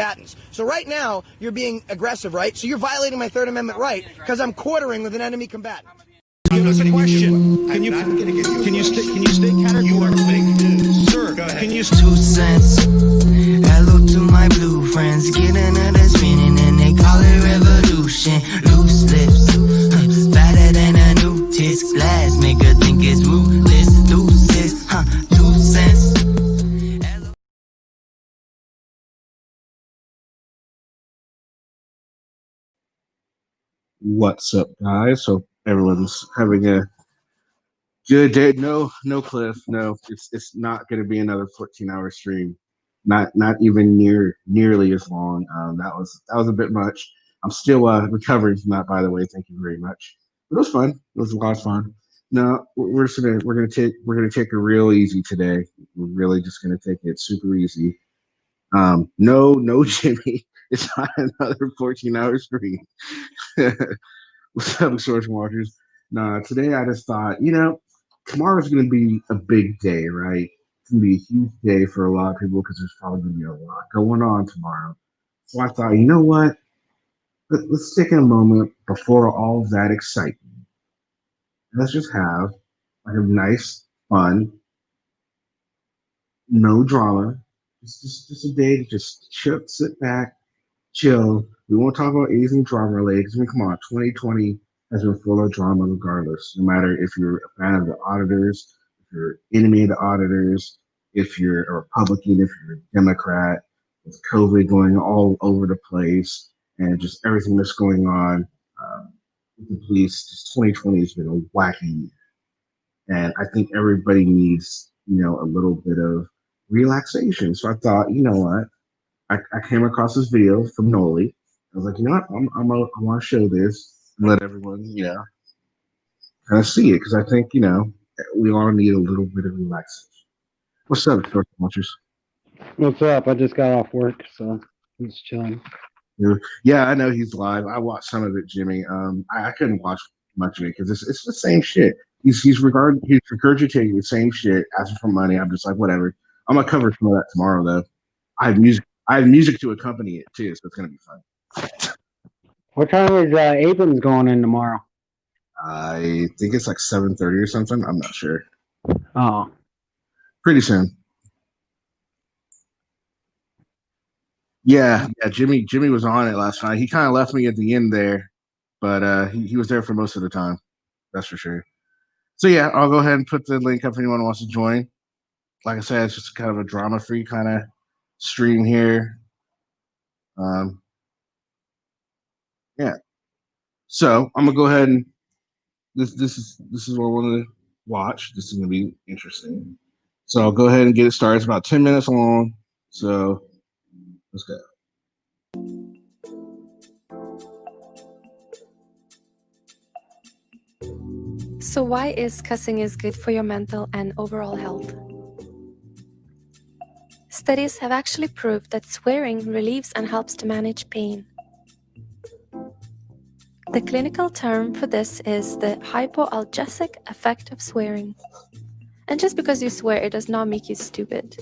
combatants. So right now, you're being aggressive, right? So you're violating my Third Amendment right because I'm quartering with an enemy combatant. Give us a question. Can you stay categorical? You are fake news. Sir, go ahead. Can you 2 cents. Hello to my blue friends. Get another spinning and they call it revolution. Loose lips. Fatter than a new tisk. Glass make her think it's ruthless. Deuces. 2 cents. What's up, guys? Hope everyone's having a good day. No, Cliff. No, it's not going to be another 14-hour stream. Not even nearly as long. That was a bit much. I'm still recovering from that, by the way. Thank you very much. But it was fun. It was a lot of fun. No, we're gonna take it real easy today. We're really just gonna take it super easy. No, Jimmy. It's not another 14-hour stream. What's up, Source Watchers? Nah, today I just thought, tomorrow's going to be a big day, right? It's going to be a huge day for a lot of people because there's probably going to be a lot going on tomorrow. So I thought, you know what? Let's take a moment before all of that excitement. Let's just have like a nice, fun, no drama, just a day to just chill, sit back, chill. We won't talk about anything drama related because, I mean, come on, 2020 has been full of drama regardless. No matter if you're a fan of the auditors, if you're an enemy of the auditors, if you're a Republican, if you're a Democrat, with COVID going all over the place and just everything that's going on with the police, just 2020 has been a wacky year. And I think everybody needs, a little bit of relaxation. So I thought, you know what? I came across this video from Noli. I was like, you know what? I want to show this and let everyone, kind of see it because I think, we all need a little bit of relaxation. What's up, Short Watchers? What's up? I just got off work, so I'm just chilling. Yeah, I know he's live. I watched some of it, Jimmy. I couldn't watch much of it because it's the same shit. He's regurgitating the same shit, asking for money. I'm just like, whatever. I'm gonna cover some of that tomorrow, though. I have music to accompany it too, so it's gonna be fun. What time is Abrams going in tomorrow? I think it's like 7:30 or something. I'm not sure. Oh, Pretty soon. Yeah. Jimmy was on it last night. He kind of left me at the end there, but he was there for most of the time. That's for sure. So yeah, I'll go ahead and put the link up if anyone wants to join. Like I said, it's just kind of a drama-free kind of stream here. Yeah. So I'm gonna go ahead and this is what I want to watch. This is gonna be interesting. So I'll go ahead and get it started. It's about 10 minutes long. So let's go. So why is cussing is good for your mental and overall health? Studies have actually proved that swearing relieves and helps to manage pain. The clinical term for this is the hypoalgesic effect of swearing. And just because you swear, it does not make you stupid.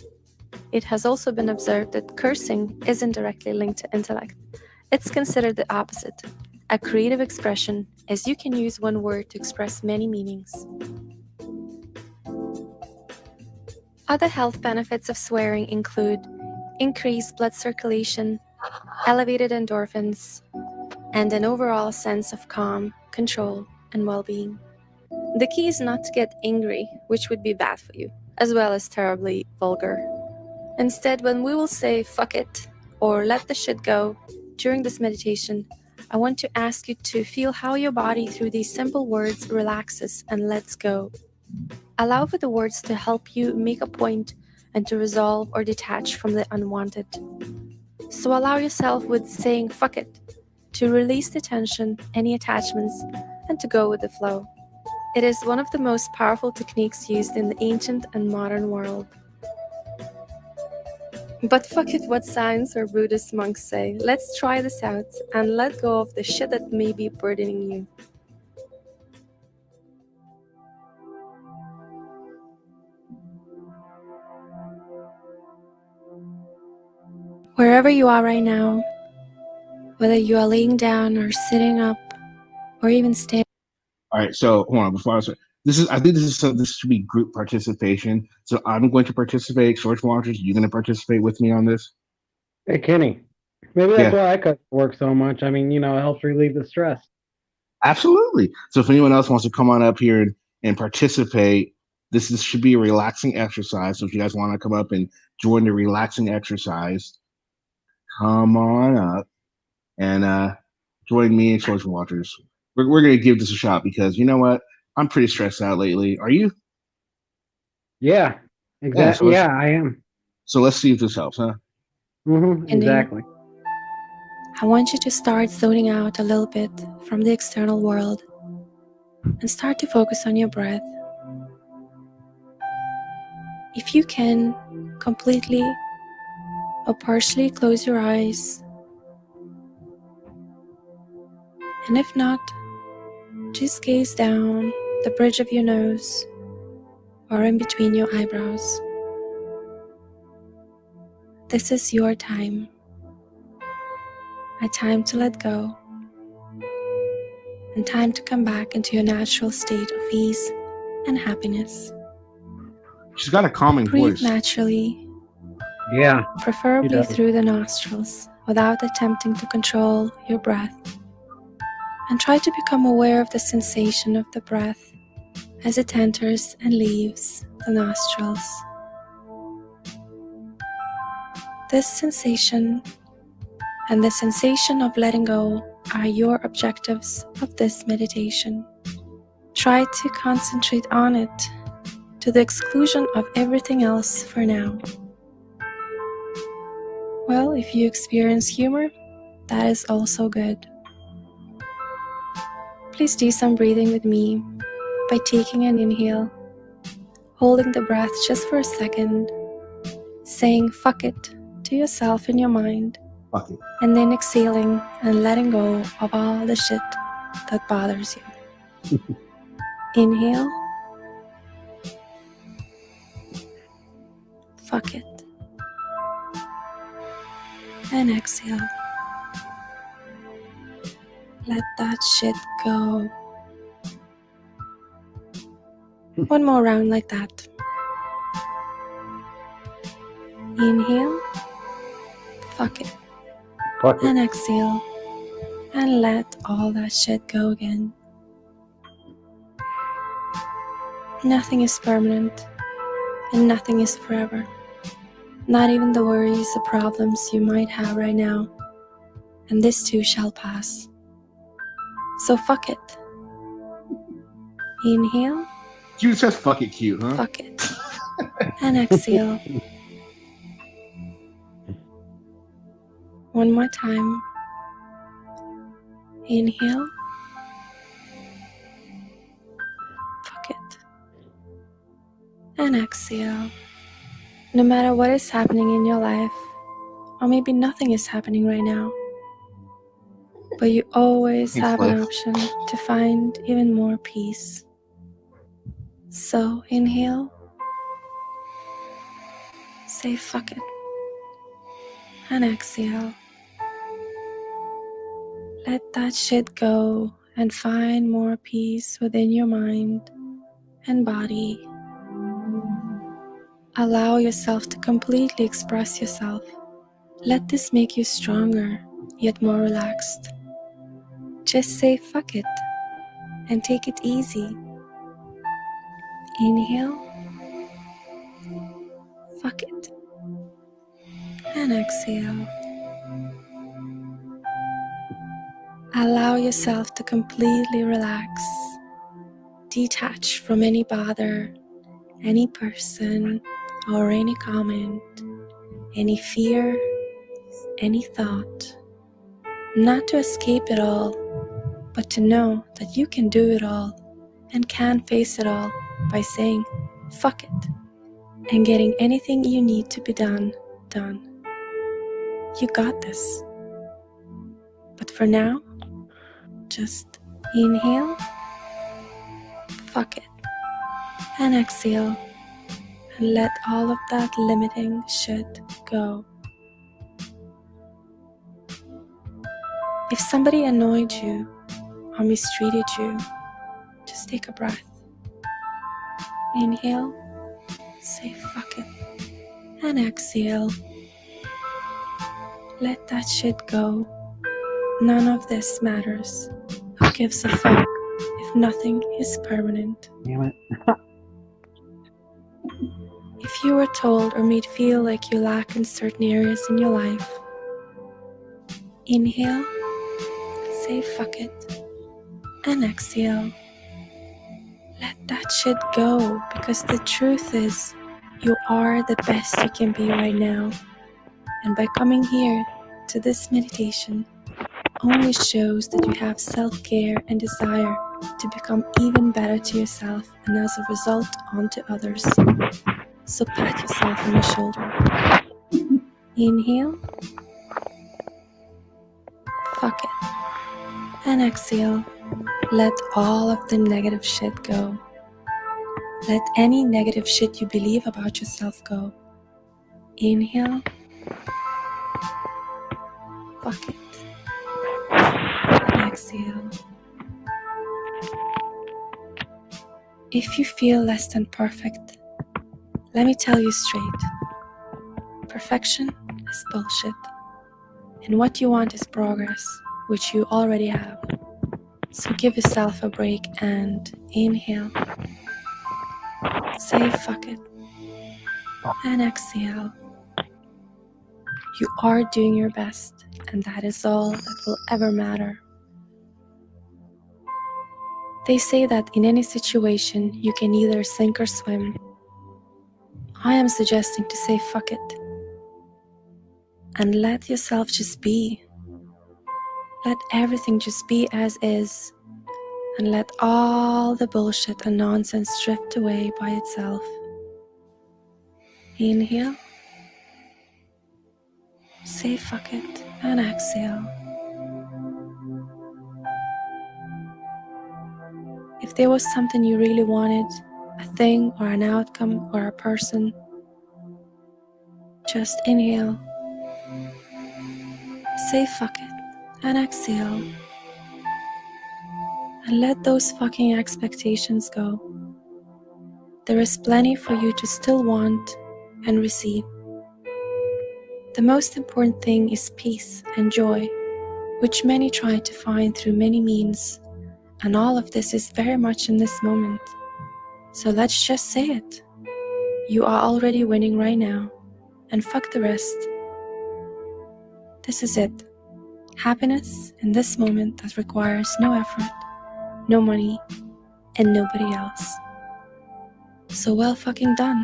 It has also been observed that cursing isn't directly linked to intellect. It's considered the opposite, a creative expression, as you can use one word to express many meanings. Other health benefits of swearing include increased blood circulation, elevated endorphins, and an overall sense of calm, control, and well-being. The key is not to get angry, which would be bad for you, as well as terribly vulgar. Instead, when we will say fuck it or let the shit go during this meditation, I want to ask you to feel how your body through these simple words relaxes and lets go. Allow for the words to help you make a point and to resolve or detach from the unwanted. So allow yourself with saying fuck it to release the tension, any attachments, and to go with the flow. It is one of the most powerful techniques used in the ancient and modern world. But fuck it what science or Buddhist monks say. Let's try this out and let go of the shit that may be burdening you. Wherever you are right now, whether you are laying down or sitting up or even standing. All right, so hold on before I start. I think this should be group participation. So I'm going to participate. George Waters, you going to participate with me on this? Hey, Kenny. Maybe that's Yeah, why I cut work so much. I mean, it helps relieve the stress. absolutely. So if anyone else wants to come on up here and participate, should be a relaxing exercise. So if you guys want to come up and join the relaxing exercise, come on up and join me and George Waters. We're going to give this a shot because you know what? I'm pretty stressed out lately. Are you? Yeah, Yeah. exactly. Yeah, I am. So let's see if this helps, huh? Exactly. I want you to start zoning out a little bit from the external world and start to focus on your breath. If you can, completely or partially close your eyes. And if not, just gaze down the bridge of your nose or in between your eyebrows. This is your time. A time to let go. And time to come back into your natural state of ease and happiness. She's got a calming Breathe voice. naturally, Yeah. preferably does. through the nostrils, without attempting to control your breath. And try to become aware of the sensation of the breath as it enters and leaves the nostrils. This sensation and the sensation of letting go are your objectives of this meditation. Try to concentrate on it to the exclusion of everything else for now. Well, if you experience humor, that is also good. Please do some breathing with me by taking an inhale, holding the breath just for a second, saying fuck it to yourself in your mind, Fuck it. and then exhaling and letting go of all the shit that bothers you. Inhale. Fuck it. And exhale. Let that shit go. One more round like that. Inhale. Fuck it. Fuck it. And exhale. And let all that shit go again. Nothing is permanent. And nothing is forever. Not even the worries or problems you might have right now. And this too shall pass. So fuck it. Inhale. You says fuck it cute, huh? Fuck it. And exhale. One more time. Inhale. Fuck it. And exhale. No matter what is happening in your life, or maybe nothing is happening right now, but you always have an option to find even more peace. So inhale. Say fuck it. And exhale. Let that shit go and find more peace within your mind and body. Allow yourself to completely express yourself. Let this make you stronger, yet more relaxed. Just say fuck it and take it easy. Inhale. Fuck it. And exhale. Allow yourself to completely relax. Detach from any bother, any person, or any comment, any fear, any thought. Not to escape it all, but to know that you can do it all and can face it all by saying fuck it and getting anything you need to be done. You got this. But for now, just inhale, fuck it, and exhale, and let all of that limiting shit go. If somebody annoyed you or mistreated you, just take a breath. Inhale, say fuck it, and exhale. Let that shit go. None of this matters. Who gives a fuck if nothing is permanent? Damn it. If you were told or made feel like you lack in certain areas in your life, inhale, say fuck it, and exhale. Let that shit go, because the truth is, you are the best you can be right now. And by coming here to this meditation, only shows that you have self-care and desire to become even better to yourself and as a result onto others. So pat yourself on the shoulder. Inhale, fuck it, and exhale. Let all of the negative shit go. Let any negative shit you believe about yourself go. Inhale, fuck it, and exhale. If you feel less than perfect, let me tell you straight. Perfection is bullshit. And what you want is progress, which you already have. So give yourself a break and inhale. Say fuck it. And exhale. You are doing your best, and that is all that will ever matter. They say that in any situation, you can either sink or swim. I am suggesting to say fuck it. And let yourself just be. Let everything just be as is. And let all the bullshit and nonsense drift away by itself. Inhale. Say fuck it and exhale. If there was something you really wanted, a thing or an outcome or a person, just inhale. Say fuck it and exhale. And let those fucking expectations go. There is plenty for you to still want and receive. The most important thing is peace and joy, which many try to find through many means, and all of this is very much in this moment. So let's just say it. You are already winning right now, and fuck the rest. This is it. Happiness in this moment that requires no effort, no money, and nobody else. So well fucking done.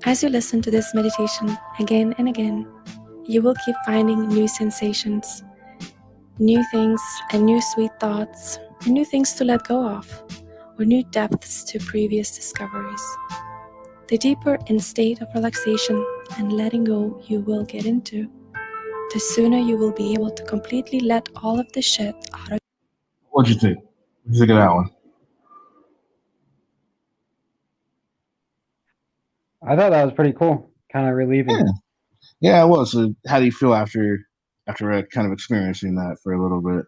As you listen to this meditation again and again, you will keep finding new sensations, new things and new sweet thoughts, and new things to let go of, or new depths to previous discoveries. The deeper in state of relaxation and letting go you will get into, the sooner you will be able to completely let all of the shit out of. What'd you think? What'd you think of that one? I thought that was pretty cool. Kind of relieving. Yeah, it was. So how do you feel after kind of experiencing that for a little bit?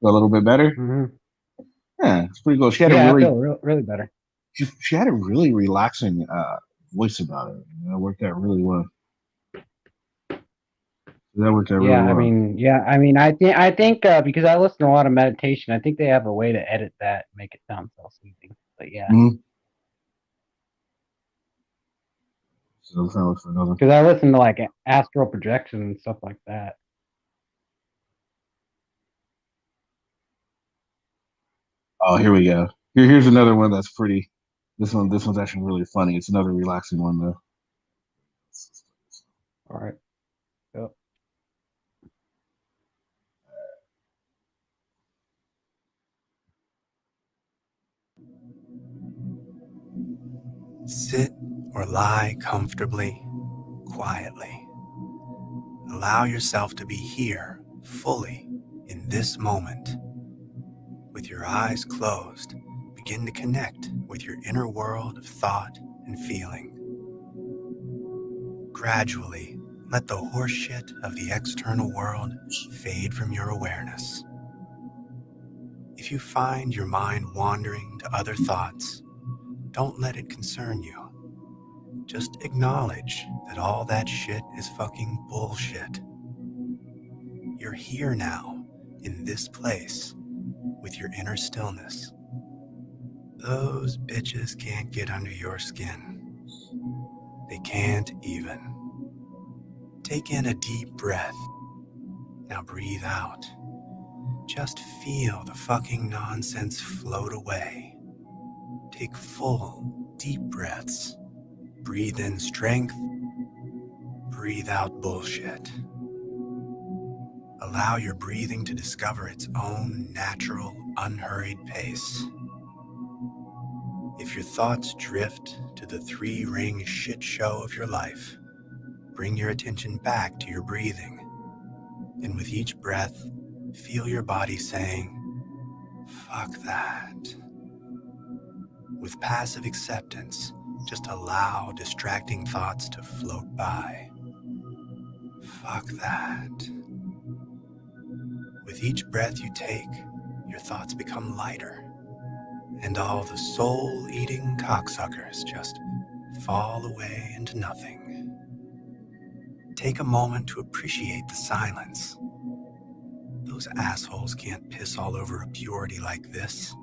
A little bit better? Mm-hmm. Yeah, it's pretty cool. She had I feel really better. she had a really relaxing voice about it. That worked out really well. That worked out really well. I think because I listen to a lot of meditation, I think they have a way to edit that, make it sound self-soothing. But yeah. Mm-hmm. So I'm trying to look for another. Because I listen to like astral projection and stuff like that. Oh, here we go. Here's another one that's pretty. This one's actually really funny. It's another relaxing one though. All right. Yep. Sit or lie comfortably, quietly. Allow yourself to be here fully in this moment. With your eyes closed, begin to connect with your inner world of thought and feeling. Gradually, let the horseshit of the external world fade from your awareness. If you find your mind wandering to other thoughts, don't let it concern you. Just acknowledge that all that shit is fucking bullshit. You're here now, in this place, with your inner stillness. Those bitches can't get under your skin. They can't even. Take in a deep breath. Now breathe out. Just feel the fucking nonsense float away. Take full, deep breaths. Breathe in strength. Breathe out bullshit. Allow your breathing to discover its own natural, unhurried pace. If your thoughts drift to the three-ring shit show of your life, bring your attention back to your breathing. And with each breath, feel your body saying, "Fuck that." With passive acceptance, just allow distracting thoughts to float by. Fuck that. With each breath you take, your thoughts become lighter, and all the soul-eating cocksuckers just fall away into nothing. Take a moment to appreciate the silence. Those assholes can't piss all over a purity like this.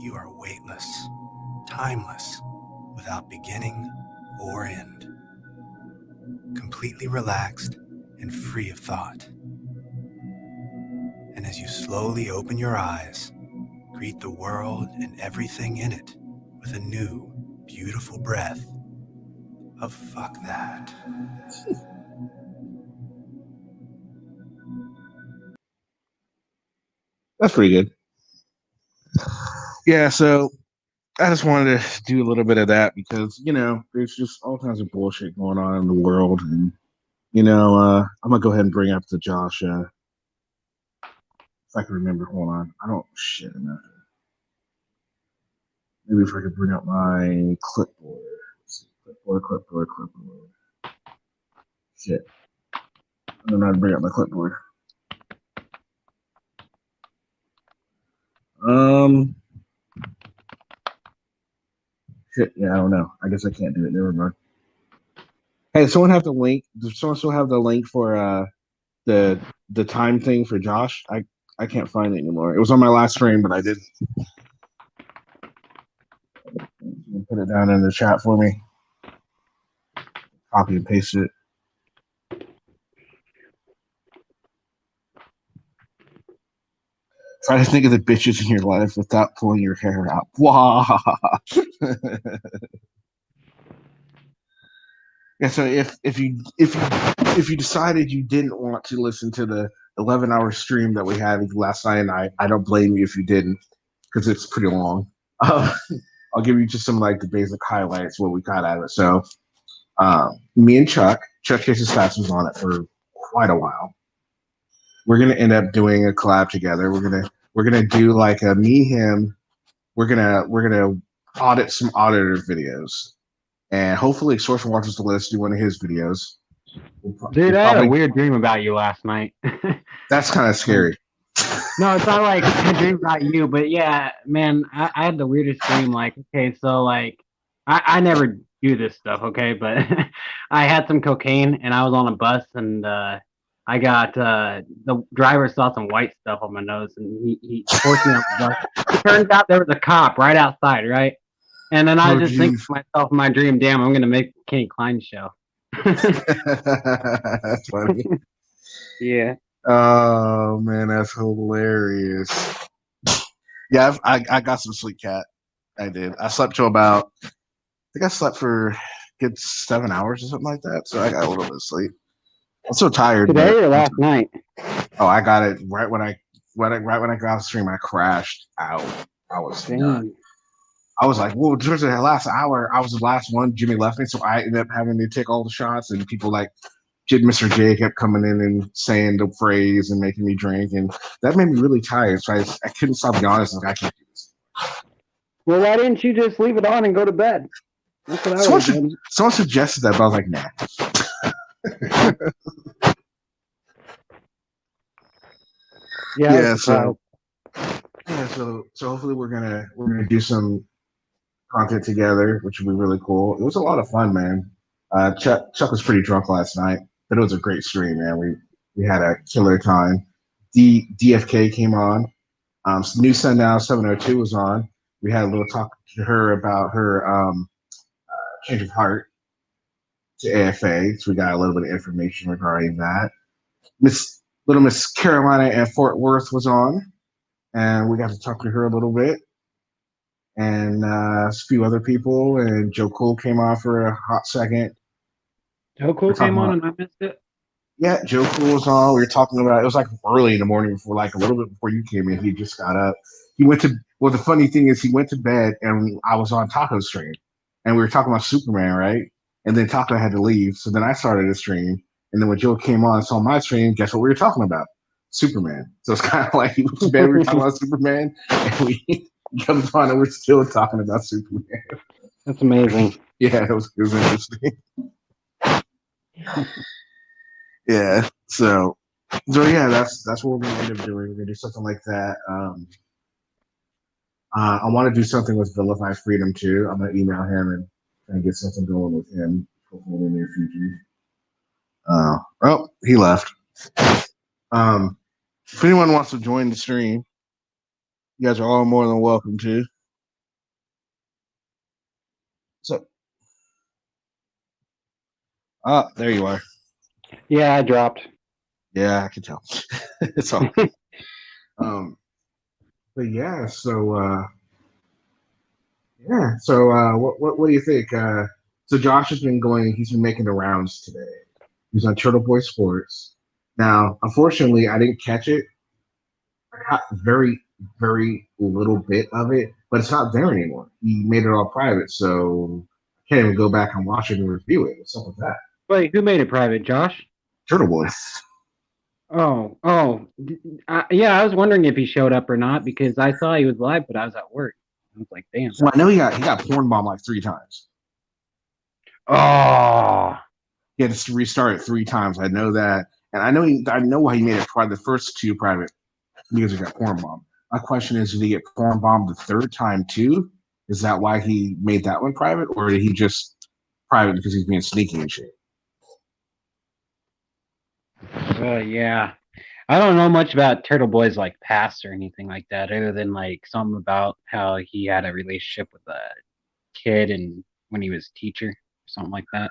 You are weightless, timeless, without beginning or end. Completely relaxed and free of thought. And as you slowly open your eyes, greet the world and everything in it with a new, beautiful breath of fuck that. That's pretty good. Yeah, so I just wanted to do a little bit of that because, there's just all kinds of bullshit going on in the world. And, I'm going to go ahead and bring up to Josh. If I can remember, hold on. I don't, shit enough. Maybe if I could bring up my clipboard. Clipboard. Shit. I don't know how to bring up my clipboard. Shit, yeah, I don't know. I guess I can't do it. Never mind. Hey, does someone have the link? Does someone still have the link for the time thing for Josh? I can't find it anymore. It was on my last stream, but I didn't. Put it down in the chat for me. Copy and paste it. Try to think of the bitches in your life without pulling your hair out. Wow. Yeah, so if you decided you didn't want to listen to the 11-hour stream that we had last night, and I don't blame you if you didn't, because it's pretty long. I'll give you just some the basic highlights what we got out of it. So, me and Chuck Chases Fast was on it for quite a while. We're gonna end up doing a collab together. We're gonna do a me him. We're gonna audit some auditor videos, and hopefully Source watches the list do one of his videos. Dude, I had a weird dream about you last night. That's kind of scary. No, it's not like I dreamed about you, but yeah, man, I had the weirdest dream. Okay, so I never do this stuff, okay, but I had some cocaine and I was on a bus and I got the driver saw some white stuff on my nose and he forced me off the bus. It turns out there was a cop right outside, right? And then I just think to myself in my dream, damn, I'm gonna make Kenny Klein show. That's funny. Yeah. Oh man, that's hilarious. Yeah, I got some sleep, cat. I did. I slept till about, I think I slept for a good 7 hours or something like that. So I got a little bit of sleep. I'm so tired. Today or last night? Oh, I got it right when I got off the stream. I crashed out. I was done. I was like, well, towards the last hour, I was the last one. Jimmy left me, so I ended up having to take all the shots, and people Mr. J kept coming in and saying the phrase and making me drink, and that made me really tired. So I couldn't stop being honest. I can't do this. Well, why didn't you just leave it on and go to bed? That's what someone suggested that, but I was like, nah. Yeah, I was surprised. So hopefully we're gonna do some content together, which would be really cool. It was a lot of fun, man. Chuck was pretty drunk last night, but it was a great stream, man. We had a killer time. DFK came on. New Sundown 702 was on. We had a little talk to her about her change of heart to AFA. So we got a little bit of information regarding that. Miss Carolina and Fort Worth was on, and we got to talk to her a little bit, and a few other people. And Joe Cool came on for a hot second. Joe Cool came on and I missed it. Yeah, Joe Cool was on. We were talking about it was like early in the morning before, like a little bit before you came in. He just got up. He went to well. The funny thing is, he went to bed, and I was on Taco's stream, and we were talking about Superman, right? And then Taco had to leave, so then I started a stream, and then when Joe came on and saw my stream, guess what we were talking about? Superman. So it's kind of like he went to bed, we were talking about Superman, and we comes on and we're still talking about Superman. That's amazing. Yeah, it was interesting. Yeah, so yeah, that's what we're gonna end up doing. We're gonna do something like that. I want to do something with Vilify Freedom too. I'm gonna email him and get something going with him hopefully in the near future. Oh, he left. If anyone wants to join the stream, you guys are all more than welcome to. So, there you are. Yeah, I dropped. Yeah, I can tell. It's all. But yeah, so what do you think? So Josh has been going. He's been making the rounds today. He's on Turtle Boy Sports. Now, unfortunately, I didn't catch it. I got very, very little bit of it, but it's not there anymore. He made it all private, so I can't even go back and watch it and review it. What's up with that? Wait, who made it private? Josh? Turtle Boy. Yeah. I was wondering if he showed up or not because I saw he was live, but I was at work. I was like, damn. Well, I know he got porn bombed like 3 times. Oh. He had to restart it 3 times. I know that, and I know why he made it private. The first 2 private because he got porn bombed. My question is, did he get porn bombed the 3rd time too? Is that why he made that one private, or did he just private because he's being sneaky and shit? Yeah. I don't know much about Turtle Boy's like past or anything like that, other than like something about how he had a relationship with a kid and when he was a teacher, something like that.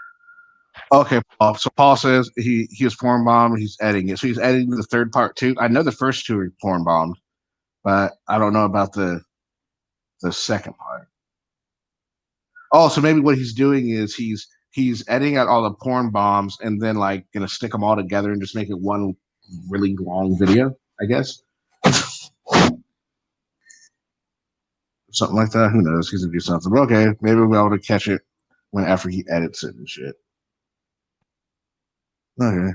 Okay, Paul. So Paul says he was porn bombed. He's editing it. So he's editing the 3rd part too. I know the first 2 are porn bombed, but I don't know about the 2nd part. Oh, so maybe what he's doing is he's editing out all the porn bombs and then like gonna stick them all together and just make it one really long video, I guess. Something like that. Who knows? He's gonna do something. But okay, maybe we'll be able to catch it after he edits it and shit. Okay.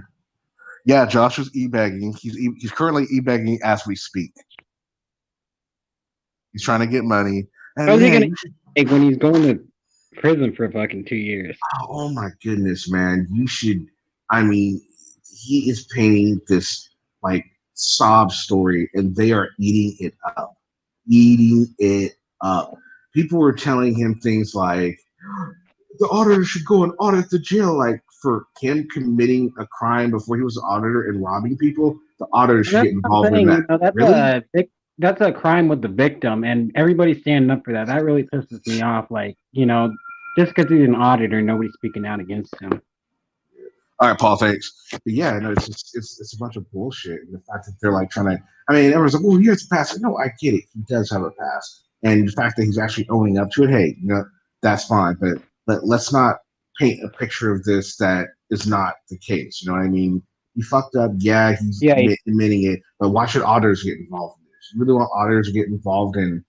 Yeah, Josh is e-bagging. He's currently e-bagging as we speak. He's trying to get money. And how's he gonna take when he's going to prison for fucking 2 years? Oh my goodness, man! You should. I mean, he is painting this like sob story, and they are eating it up. People were telling him things like, "The auditor should go and audit the jail." Like for him committing a crime before he was an auditor and robbing people, the auditor should get involved in that. You know, really? That's a crime with the victim, and everybody's standing up for that. That really pisses me off. Like, you know, just because he's an auditor, nobody's speaking out against him. All right, Paul, thanks. But yeah, no, it's a bunch of bullshit. And the fact that they're like trying to, I mean, everyone's like, well, he has a pass. No, I get it. He does have a pass. And the fact that he's actually owning up to it, hey, you know, that's fine. But let's not paint a picture of this that is not the case. You know what I mean? He fucked up. Yeah, he's admitting it. But why should auditors get involved in this? You really want auditors to get involved in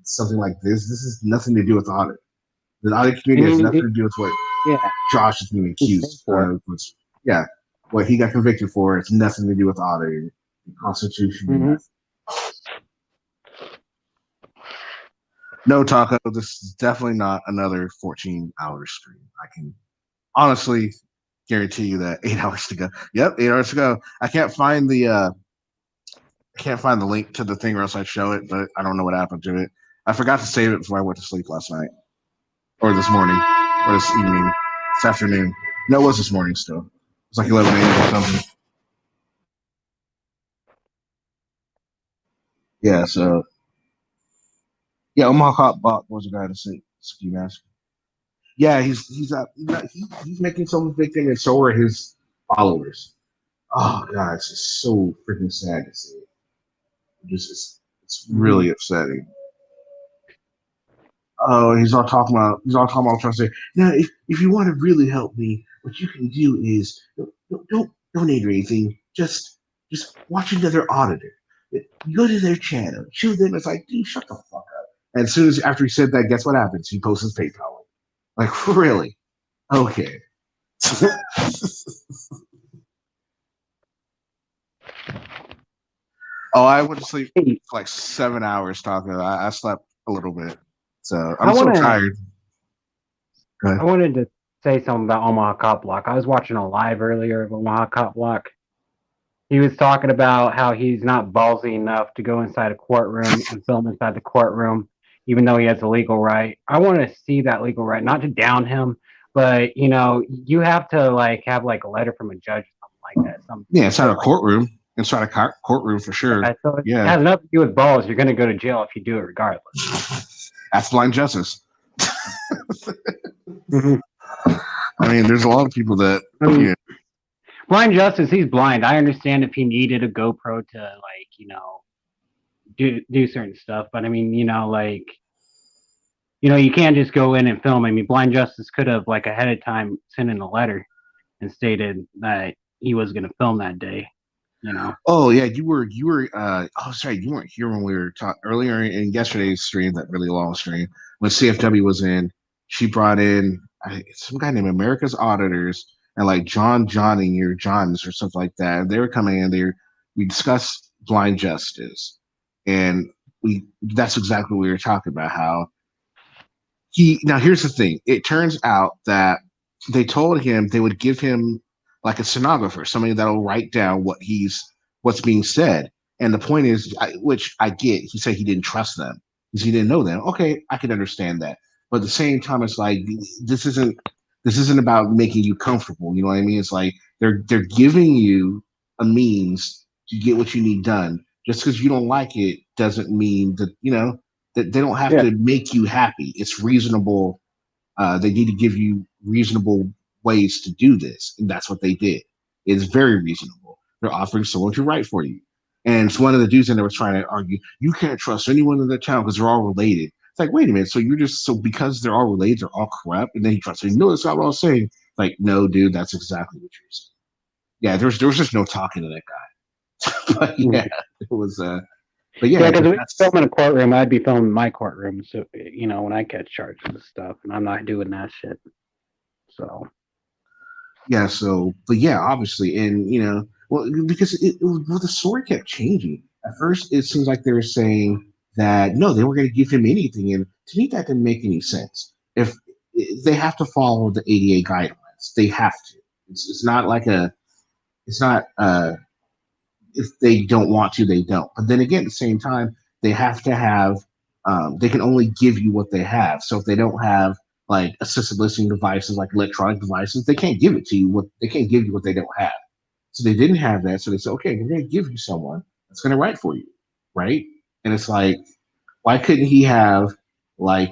something like this? This has nothing to do with audit. The audit community has nothing to do with what Josh is being accused for. What he got convicted for, it's nothing to do with auditing. The Constitution. Mm-hmm. No, Taco, this is definitely not another 14-hour stream. I can honestly, guarantee you that 8 hours to go. Yep, 8 hours to go. I can't find the link to the thing or else I'd show it, but I don't know what happened to it. I forgot to save it before I went to sleep last night. Or this morning. Or this evening. This afternoon. No, it was this morning still. It's like 11 a.m. or something. Yeah, so yeah, Omaha Cop Bach was a guy to say ski mask. Yeah, he's making some victim, and so are his followers. Oh god, it's just so freaking sad to see. It's really upsetting. Oh, he's all talking about trying to say, now if you want to really help me, what you can do is don't donate or anything. Just watch another auditor. You go to their channel, shoot them. It's like, dude, shut the fuck up. And as soon as after he said that, guess what happens? He posts his PayPal. Like, really? Okay. Oh, I went to sleep for like 7 hours talking. I slept a little bit, so I'm so tired. I wanted to say something about Omaha Cop Block. I was watching a live earlier of Omaha Cop Block. He was talking about how he's not ballsy enough to go inside a courtroom and film inside the courtroom, even though he has the legal right. I want to see that legal right, not to down him, but you have to have a letter from a judge or something like that. Yeah, inside a courtroom. Inside a courtroom for sure. So it has nothing to do with balls. You're going to go to jail if you do it regardless. That's blind justice. Mm-hmm. I mean, there's a lot of people that. Blind justice. He's blind. I understand if he needed a GoPro to do certain stuff, but I mean, you can't just go in and film. I mean, blind justice could have ahead of time sent in a letter and stated that he was going to film that day. Oh yeah, you were. Sorry, you weren't here when we were talking earlier in yesterday's stream, that really long stream when CFW was in. She brought in some guy named America's Auditors and Johnny or Johns or something like that. And they were coming in. We discussed blind justice, and that's exactly what we were talking about. How now here's the thing. It turns out that they told him they would give him like a stenographer, somebody that'll write down what's being said. And the point is, which I get, he said he didn't trust them because he didn't know them. Okay, I can understand that. But at the same time, it's like this isn't about making you comfortable. You know what I mean? It's like they're giving you a means to get what you need done. Just because you don't like it doesn't mean that that they don't have to make you happy. It's reasonable. They need to give you reasonable ways to do this, and that's what they did. It's very reasonable. They're offering someone to write for you, and it's one of the dudes in there was trying to argue you can't trust anyone in the town because they're all related. It's like, wait a minute, so because they're all related, they're all corrupt, and then he tries to say, no, that's not what I was saying. Like, no, dude, that's exactly what you're saying. Yeah, there was just no talking to that guy. But yeah, it was. But yeah, because if we film in a courtroom, I'd be filming my courtroom. So when I catch charges and stuff, and I'm not doing that shit. So. Yeah, but yeah, obviously, and because the story kept changing. At first, it seems like they were saying that no, they were going to give him anything, and to me, that didn't make any sense. If they have to follow the ADA guidelines, they have to. It's not if they don't want to, they don't. But then again, at the same time, they have to have. They can only give you what they have. So if they don't have assisted listening devices, like electronic devices, they can't give it to you. They can't give you what they don't have. So they didn't have that. So they said, okay, we're going to give you someone that's going to write for you, right? And it's like, why couldn't he have I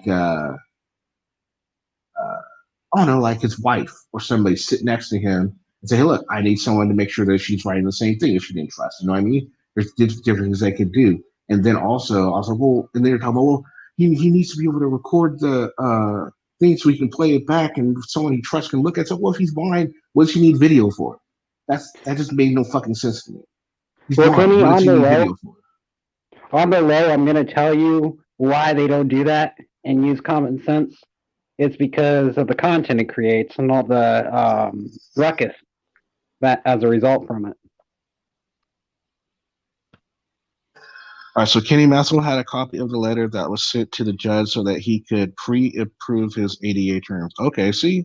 don't know, like his wife or somebody sit next to him and say, hey, look, I need someone to make sure that she's writing the same thing if she didn't trust. You know what I mean? There's different things they could do. And then also, I was like, well, and they're talking about, well, he needs to be able to record the thing so he can play it back and someone he trusts can look at. So, well, if he's blind, what does he need video for? That just made no fucking sense to me. He's blind. What does he need video for? On the low, I'm going to tell you why they don't do that and use common sense. It's because of the content it creates and all the ruckus that as a result from it. All right, so Kenny Maxwell had a copy of the letter that was sent to the judge so that he could pre-approve his ADA terms. Okay, see?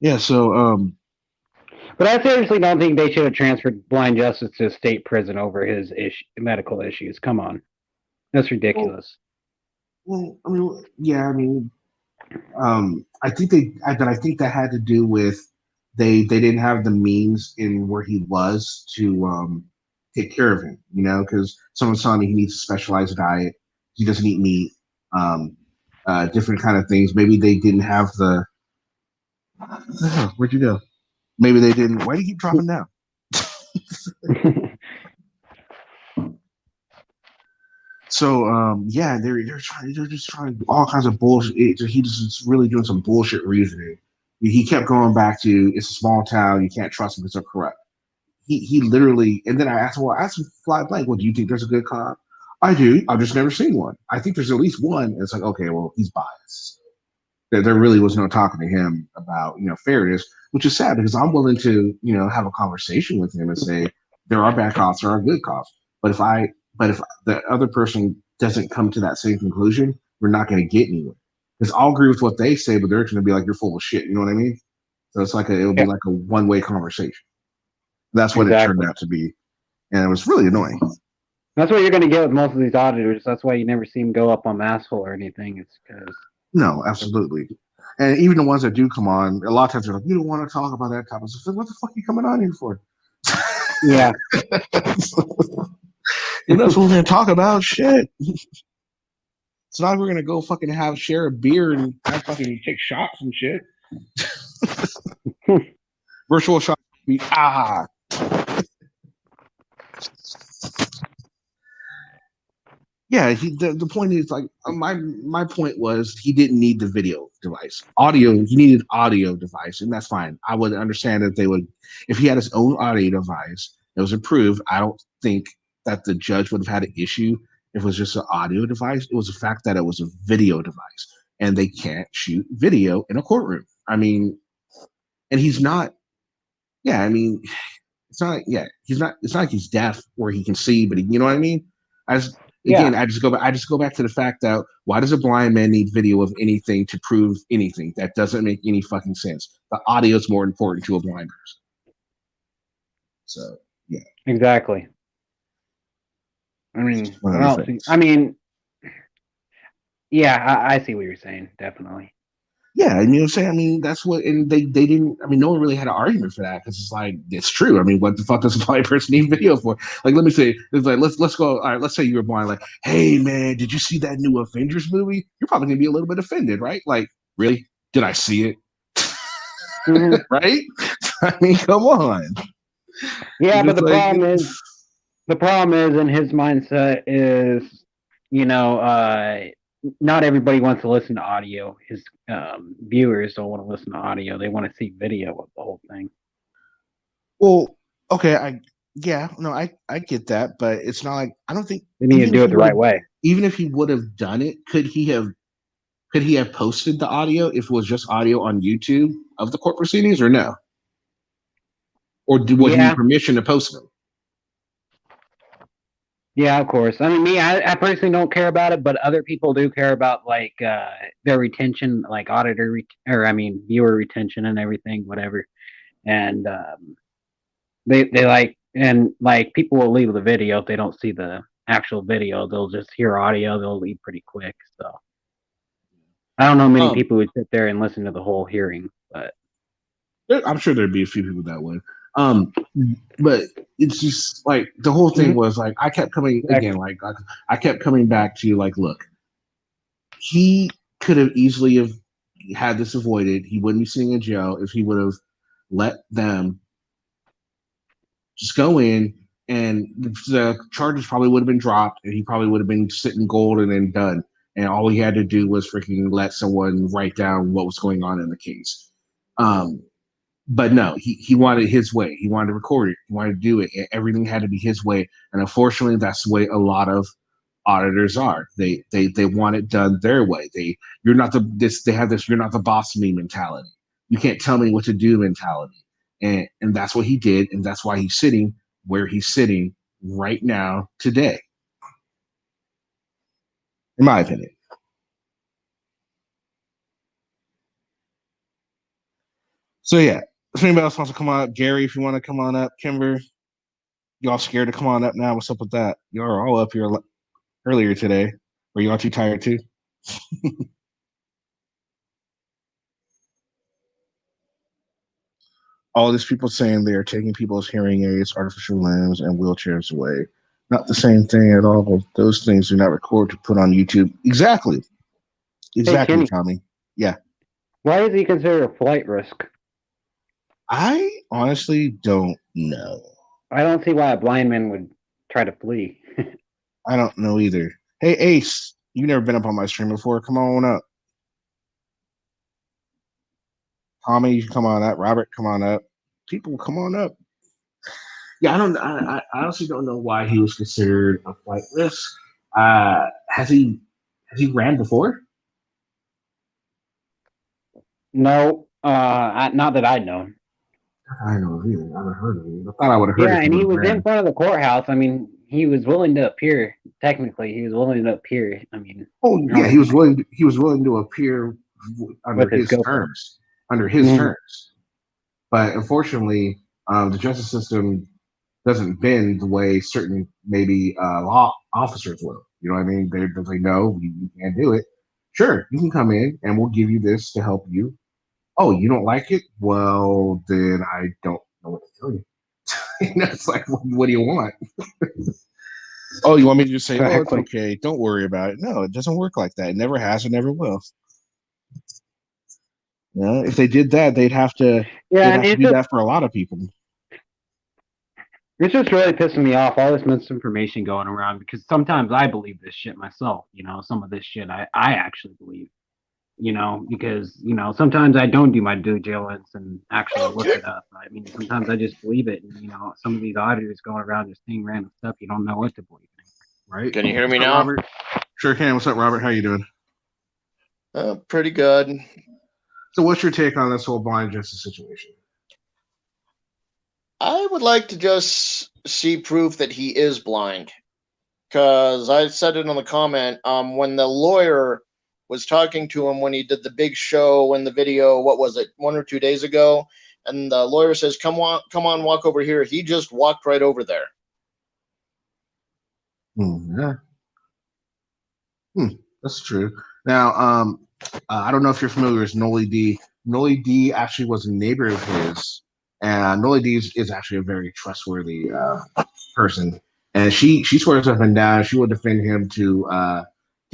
Yeah. So But I seriously don't think they should have transferred Blind Justice to a state prison over his medical issues. Come on, that's well, ridiculous. I mean, yeah. I mean, I think but I think that had to do with they didn't have the means in where he was to take care of him. You know, because someone's telling me he needs a specialized diet. He doesn't eat meat. Um, different kind of things. Maybe they didn't have the. Where'd you go? Maybe they didn't. Why do you keep dropping down? So yeah, they're just trying all kinds of bullshit. He just really doing some bullshit reasoning. He kept going back to it's a small town, you can't trust him because they're corrupt. He literally, and then I asked him fly blank, well, do you think there's a good cop? I do. I've just never seen one. I think there's at least one. And it's like, okay, well, he's biased. There really was no talking to him about fairness, which is sad because I'm willing to have a conversation with him and say there are bad cops, there are good cops. But if the other person doesn't come to that same conclusion, we're not going to get anywhere. Because I'll agree with what they say, but they're going to be like, you're full of shit. You know what I mean? So it's like it'll be Yeah, like a one way conversation. That's what it turned exactly. out to be, and it was really annoying. That's what you're going to get with most of these auditors. That's why you never see them go up on Masshole or anything. It's because No, absolutely. And even the ones that do come on, a lot of times they're like, "You don't want to talk about that topic." So what the fuck are you coming on here for? yeah, That's what we're gonna talk about. Shit. It's not like we're gonna go fucking share a beer and have fucking take shots and shit. Virtual shots. Yeah, the point is like my point was he didn't need the video device. Audio, he needed audio device, and that's fine. I would understand if they would if he had his own audio device that was approved. I don't think that the judge would have had an issue if it was just an audio device. It was the fact that it was a video device, and they can't shoot video in a courtroom. I mean, and he's not. Yeah, I mean, it's not. Yeah, he's not. It's not like he's deaf where he can see, but you know what I mean. I just yeah, again, I just go back to the fact that why does a blind man need video of anything to prove anything? That doesn't make any fucking sense. The audio is more important to a blind person. So yeah, exactly. I it's mean, just one I of the don't see. things. I mean, yeah, I see what you're saying. Definitely. Yeah, and you know what I'm saying? I mean, that's what, and they didn't, I mean, no one really had an argument for that because it's like, it's true. I mean, what the fuck does a blind person need video for? Like, let me say, it's like, let's go, all right, let's say you were blind, like, hey, man, did you see that new Avengers movie? You're probably gonna be a little bit offended, right? Like, really? Did I see it? Hmm. Right? I mean, come on. Yeah, but It's like, the problem is in his mindset is, you know, not everybody wants to listen to audio. His viewers don't want to listen to audio; they want to see video of the whole thing. well, okay, yeah, no, I get that, but it's not like, I don't think, They need to do it the right way. even if he would have done it, could he have posted the audio if it was just audio on YouTube of the court proceedings or no? Or would he need Yeah, permission to post them? yeah, of course. I mean, I personally don't care about it, but other people do care about like their retention, like or I mean viewer retention and everything, whatever. And they like and like people will leave the video if they don't see the actual video. They'll just hear audio. They'll leave pretty quick. So I don't know many Um, people who would sit there and listen to the whole hearing, but I'm sure there'd be a few people that would. Um, but it's just like the whole thing Mhm. was like I kept coming again, Exactly. like I kept coming back to like, look, he could have easily have had this avoided. He wouldn't be sitting in jail if he would have let them just go in, and the charges probably would have been dropped, and he probably would have been sitting golden and done. And all he had to do was freaking let someone write down what was going on in the case. Um, but no, he wanted his way. He wanted to record it. He wanted to do it. Everything had to be his way. And unfortunately, that's the way a lot of auditors are. They want it done their way. You're not the this they have this you're not the boss of me mentality. You can't tell me what to do mentality. And that's what he did, and that's why he's sitting where he's sitting right now today, in my opinion. So yeah, if anybody else wants to come on up, Gary, if you want to come on up, Kimber, y'all scared to come on up now? What's up with that? Y'all are all up here earlier today. Were y'all too tired too? All these people saying they are taking people's hearing aids, artificial limbs, and wheelchairs away. Not the same thing at all. Those things do not record to put on YouTube. Exactly. Exactly, Kenny. Tommy. Yeah. Why is he considered a flight risk? I honestly don't know. I don't see why a blind man would try to flee. I don't know either. Hey, Ace, you've never been up on my stream before. Come on up. Tommy, you can come on up. Robert, come on up. People, come on up. Yeah, I honestly don't know why he was considered a flight risk. Has he ran before? No, not that I know. I don't know either. I haven't heard of him. I thought I would have heard. Yeah, and he was in front of the courthouse. I mean, he was willing to appear. Technically, he was willing to appear. I mean, oh yeah, he was willing. He was willing to appear under his terms. Under his terms, but unfortunately, the justice system doesn't bend the way certain maybe law officers will. You know what I mean? They're like, no, you can't do it. Sure, you can come in and we'll give you this to help you. Oh, you don't like it? Well, then I don't know what to tell you. It's like, what do you want? Oh, you want me to just say, exactly. Oh, it's okay. Don't worry about it. No, it doesn't work like that. It never has and never will. You know, if they did that, they'd have to, do that for a lot of people. It's just really pissing me off, all this misinformation going around, because sometimes I believe this shit myself. You know, some of this shit I actually believe. You know, because, you know, sometimes I don't do my due diligence and actually look it up. I mean, sometimes I just believe it. And, you know, some of these auditors going around just saying random stuff, you don't know what to believe in. Right? Can you hear me now? Robert? Sure can. What's up, Robert? How you doing? Pretty good. So what's your take on this whole blind justice situation? I would like to just see proof that he is blind. Because I said it on the comment, when the lawyer was talking to him when he did the big show in the video, what was it, 1 or 2 days ago? And the lawyer says, come on, walk over here. He just walked right over there. Yeah. That's true. Now, I don't know if you're familiar with Noli D. Noli D actually was a neighbor of his, and Noli D is actually a very trustworthy person. And she swears up and down she will defend him to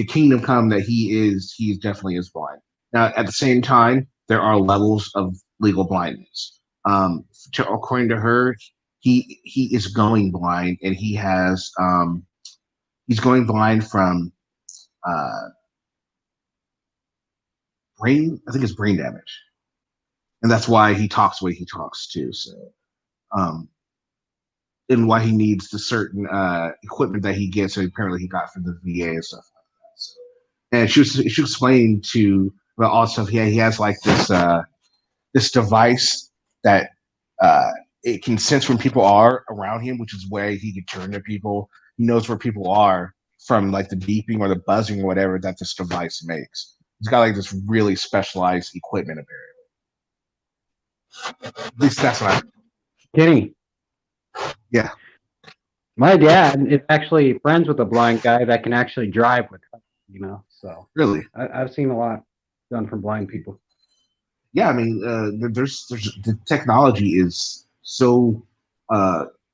kingdom come that he definitely is blind. Now, at the same time, there are levels of legal blindness. According to her, he is going blind, and he has he's going blind from brain. I think it's brain damage, and that's why he talks the way he talks too. So, and why he needs the certain equipment that he gets. So apparently, he got from the VA and stuff like that. So, and she explained to all the stuff. Yeah, he has like this device that it can sense when people are around him, which is where he can turn to people. He knows where people are from like the beeping or the buzzing or whatever that this device makes. He's got like this really specialized equipment apparently. At least that's what I. Kenny. Yeah. My dad is actually friends with a blind guy that can actually drive with him, you know. So really, I've seen a lot done for blind people. Yeah, I mean, there's the technology is so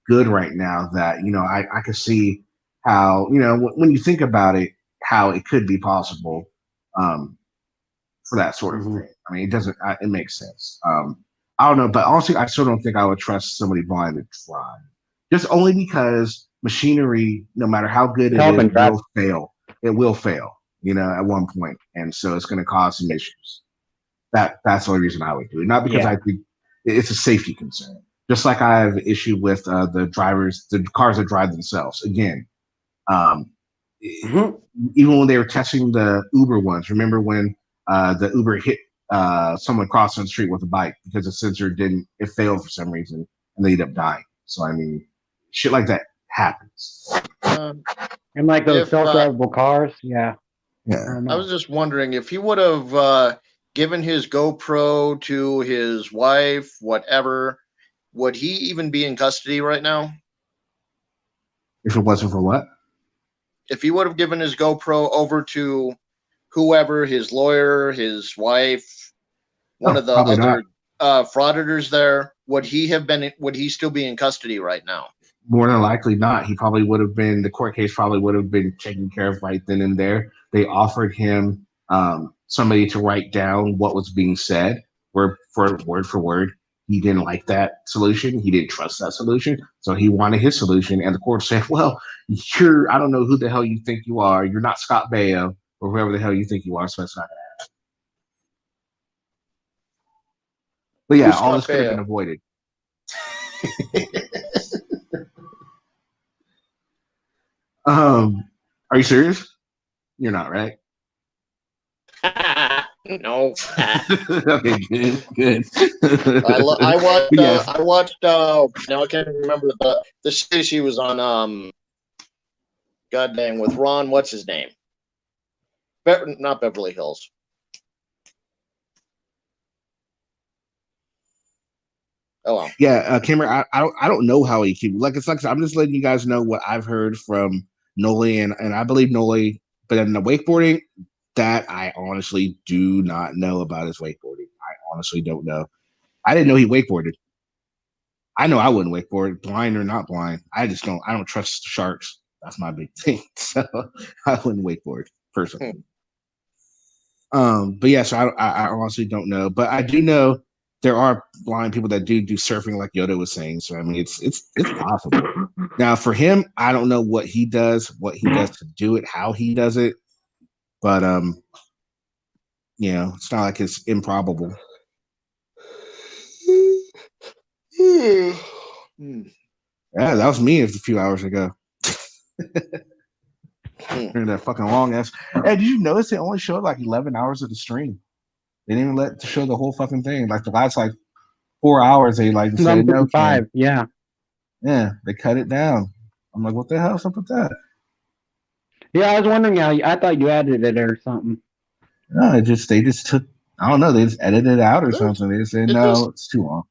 good right now that I can see how when you think about it, how it could be possible for that sort of thing. I mean, it makes sense. I don't know, but honestly, I still don't think I would trust somebody blind to drive, just only because machinery, no matter how good it is, will fail. It will fail, at one point, and so it's going to cause some issues. That's the only reason I would do it, not because I think it's a safety concern. Just like I have an issue with the cars that drive themselves. Again, even when they were testing the Uber ones, remember when the Uber hit someone crossing the street with a bike because the sensor it failed for some reason and they ended up dying. So I mean, shit like that happens. And like those self-drivable cars, yeah. I was just wondering if he would have given his GoPro to his wife, whatever, would he even be in custody right now? If it wasn't for what? If he would have given his GoPro over to whoever, his lawyer, his wife, one of the probably other frauditors there, would he still be in custody right now? More than likely not. He probably would have been, the court case probably would have been taken care of right then and there. They offered him somebody to write down what was being said word for word. He didn't like that solution. He didn't trust that solution. So he wanted his solution. And the court said, well, I don't know who the hell you think you are. You're not Scott Baio or whoever the hell you think you are. So it's not going to happen. But yeah, all this could have been avoided. Are you serious? You're not, right? No. Okay, good. I watched. Yes. I watched. Now I can't remember the series he was on. God dang, with Ron. What's his name? Not Beverly Hills. Oh well. Yeah, Cameron. I don't know how he keeps. Like I'm just letting you guys know what I've heard from Noli, and I believe Noli. But in the wakeboarding, that I honestly do not know about his wakeboarding. I honestly don't know. I didn't know he wakeboarded. I know I wouldn't wakeboard, blind or not blind. I don't trust sharks. That's my big thing. So I wouldn't wakeboard personally. But yeah, so I honestly don't know. But I do know there are blind people that do surfing, like Yoda was saying. So I mean, it's possible. Now for him, I don't know what he does to do it, how he does it. But it's not like it's improbable. Yeah, that was me a few hours ago. During that fucking long ass. Hey, did you notice they only showed like 11 hours of the stream? They didn't even let to show the whole fucking thing. Like the last 4 hours, they said no. 5, yeah. Yeah, they cut it down. I'm like, what the hell's up with that? Yeah, I was wondering how. I thought you added it or something. No, they just took. I don't know. They just edited it out or something. They just said no, it's too long.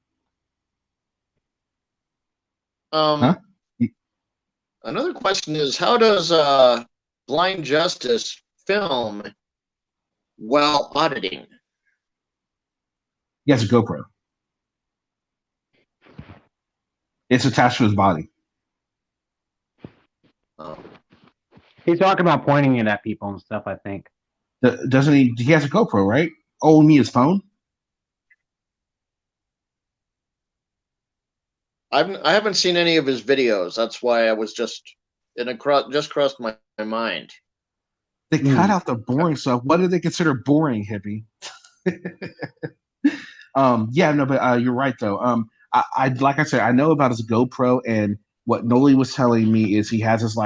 Another question is, how does Blind Justice film while auditing? He has a GoPro. It's attached to his body. Oh. He's talking about pointing it at people and stuff, I think. Doesn't he? He has a GoPro, right? Oh, me his phone. I haven't seen any of his videos. That's why I was just crossed my mind. They cut out the boring stuff. What do they consider boring, hippie? Yeah, no, but you're right though. I like I said, I know about his GoPro, and what Noli was telling me is he has this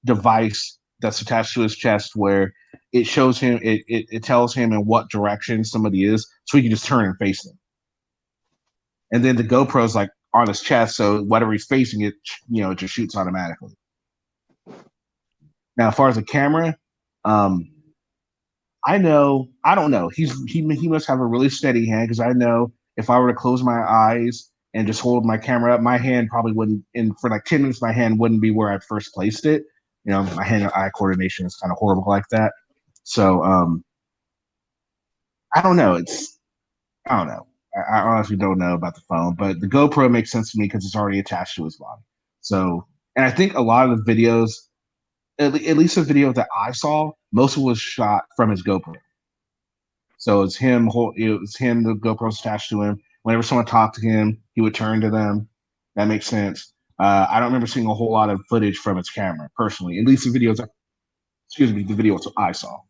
device that's attached to his chest where it shows him, it tells him in what direction somebody is, so he can just turn and face them. And then the GoPro's on his chest, so whatever he's facing, it just shoots automatically. Now, as far as the camera, I don't know. He must have a really steady hand, because I know if I were to close my eyes and just hold my camera up, my hand probably wouldn't. And for 10 minutes, my hand wouldn't be where I first placed it. My hand-eye coordination is kind of horrible like that. So I don't know. I don't know. I honestly don't know about the phone, but the GoPro makes sense to me because it's already attached to his body. So, and I think a lot of the videos, at least the video that I saw, most of it was shot from his GoPro. So it's him. The GoPro's attached to him. Whenever someone talked to him, he would turn to them. That makes sense. I don't remember seeing a whole lot of footage from his camera personally. At least the videos. The videos I saw.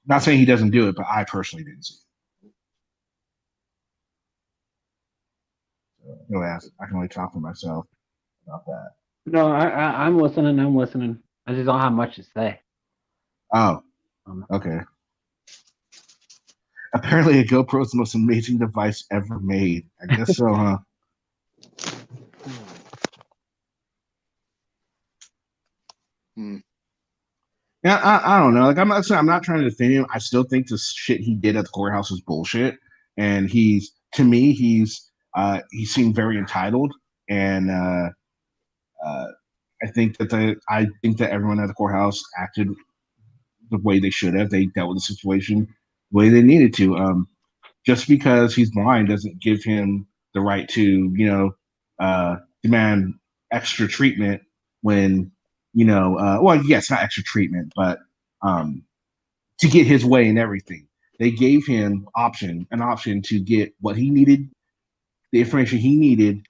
Not saying he doesn't do it, but I personally didn't see it. So, I can only talk for myself about that. No, I'm listening. I just don't have much to say. Oh, okay. Apparently, a GoPro is the most amazing device ever made. I guess so, huh? Yeah, I don't know. Like I'm not trying to defend him. I still think the shit he did at the courthouse was bullshit. And he's to me, he seemed very entitled. And uh, I think that everyone at the courthouse acted the way they should have. They dealt with the situation the way they needed to. Just because he's blind doesn't give him the right to, demand extra treatment when, well, yes, not extra treatment, but um, to get his way and everything. They gave him an option to get what he needed, the information he needed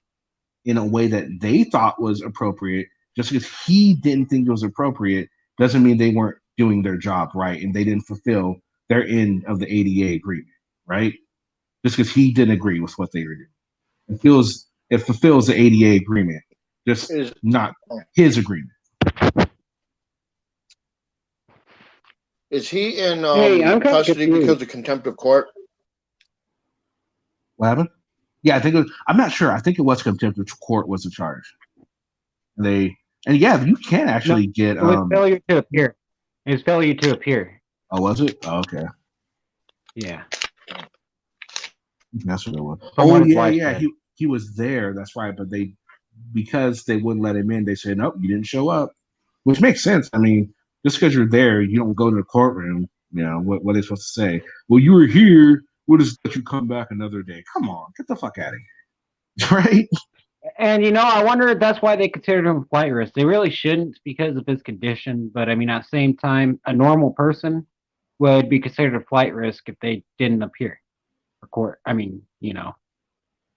in a way that they thought was appropriate. Just because he didn't think it was appropriate doesn't mean they weren't doing their job right and they didn't fulfill their end of the ADA agreement, right? Just because he didn't agree with what they were doing. It fulfills the ADA agreement, just not his agreement. Is he in Hey, I'm kinda custody confused. because of contempt of court? What happened? Yeah, I'm not sure. I think it was contempt of court was the charge. Yeah, you can actually get It was failure to appear. It was failure to appear. Oh, was it? Oh, okay. Yeah. That's what it was. From what his Yeah, wife yeah. said. He was there. That's right. But because they wouldn't let him in, they said, nope, you didn't show up, which makes sense. I mean, just because you're there, you don't go to the courtroom. You know what are they supposed to say? Well, you were here. We'll just let you come back another day. Come on, get the fuck out of here, right? And I wonder if that's why they considered him flight risk. They really shouldn't because of his condition, but I mean, at the same time, a normal person would be considered a flight risk if they didn't appear for court. I mean,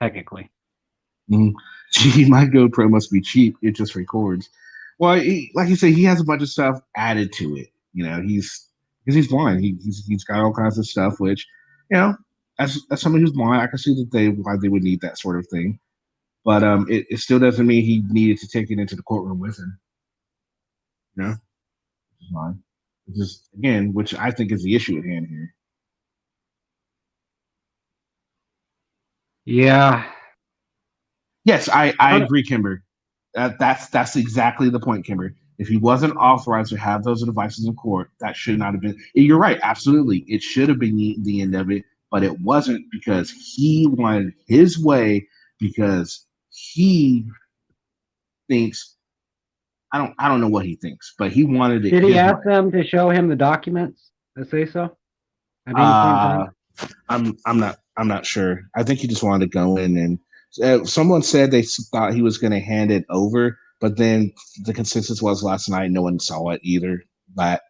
technically. Gee, my GoPro must be cheap. It just records. Well, like you say, he has a bunch of stuff added to it. Because he's blind. He's got all kinds of stuff, which, as somebody who's blind, I can see that why they would need that sort of thing. But it still doesn't mean he needed to take it into the courtroom with him. Fine. Just again, which I think is the issue at hand here. Yeah. Yes, I agree, Kimber. That's exactly the point, Kimber. If he wasn't authorized to have those devices in court, that should not have been. You're right, absolutely. It should have been the end of it, but it wasn't because he wanted his way because he thinks I don't know what he thinks, but he wanted it. Did he ask them to show him the documents that say so? At any point in time? I'm not sure. I think he just wanted to go in and someone said they thought he was going to hand it over, but then the consensus was last night no one saw it either.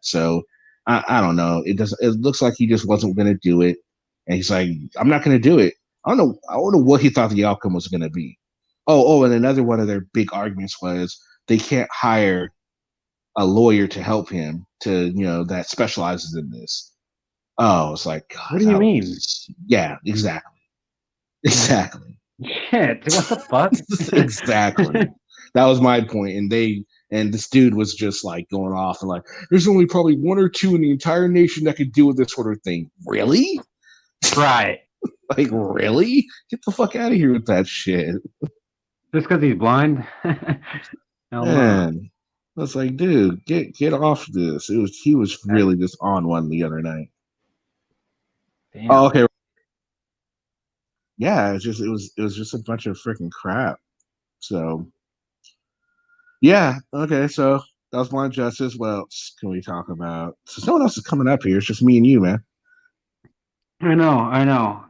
So I don't know. It looks like he just wasn't going to do it, and he's like, I'm not going to do it. I don't know what he thought the outcome was going to be. And another one of their big arguments was they can't hire a lawyer to help him that specializes in this. Oh, it's like, God, what do you mean? Yeah, exactly. Shit, what the fuck? Exactly. That was my point. And this dude was just like going off and like, there's only probably one or two in the entire nation that could deal with this sort of thing. Really? Right. Like, really? Get the fuck out of here with that shit. Just because he's blind? Man. I was like, dude, get off this. He was really just on one the other night. Damn. Oh, okay. Yeah, it was just a bunch of freaking crap. So yeah, okay, so that was Blind Justice. What else can we talk about? So no one else is coming up here. It's just me and you, man. I know.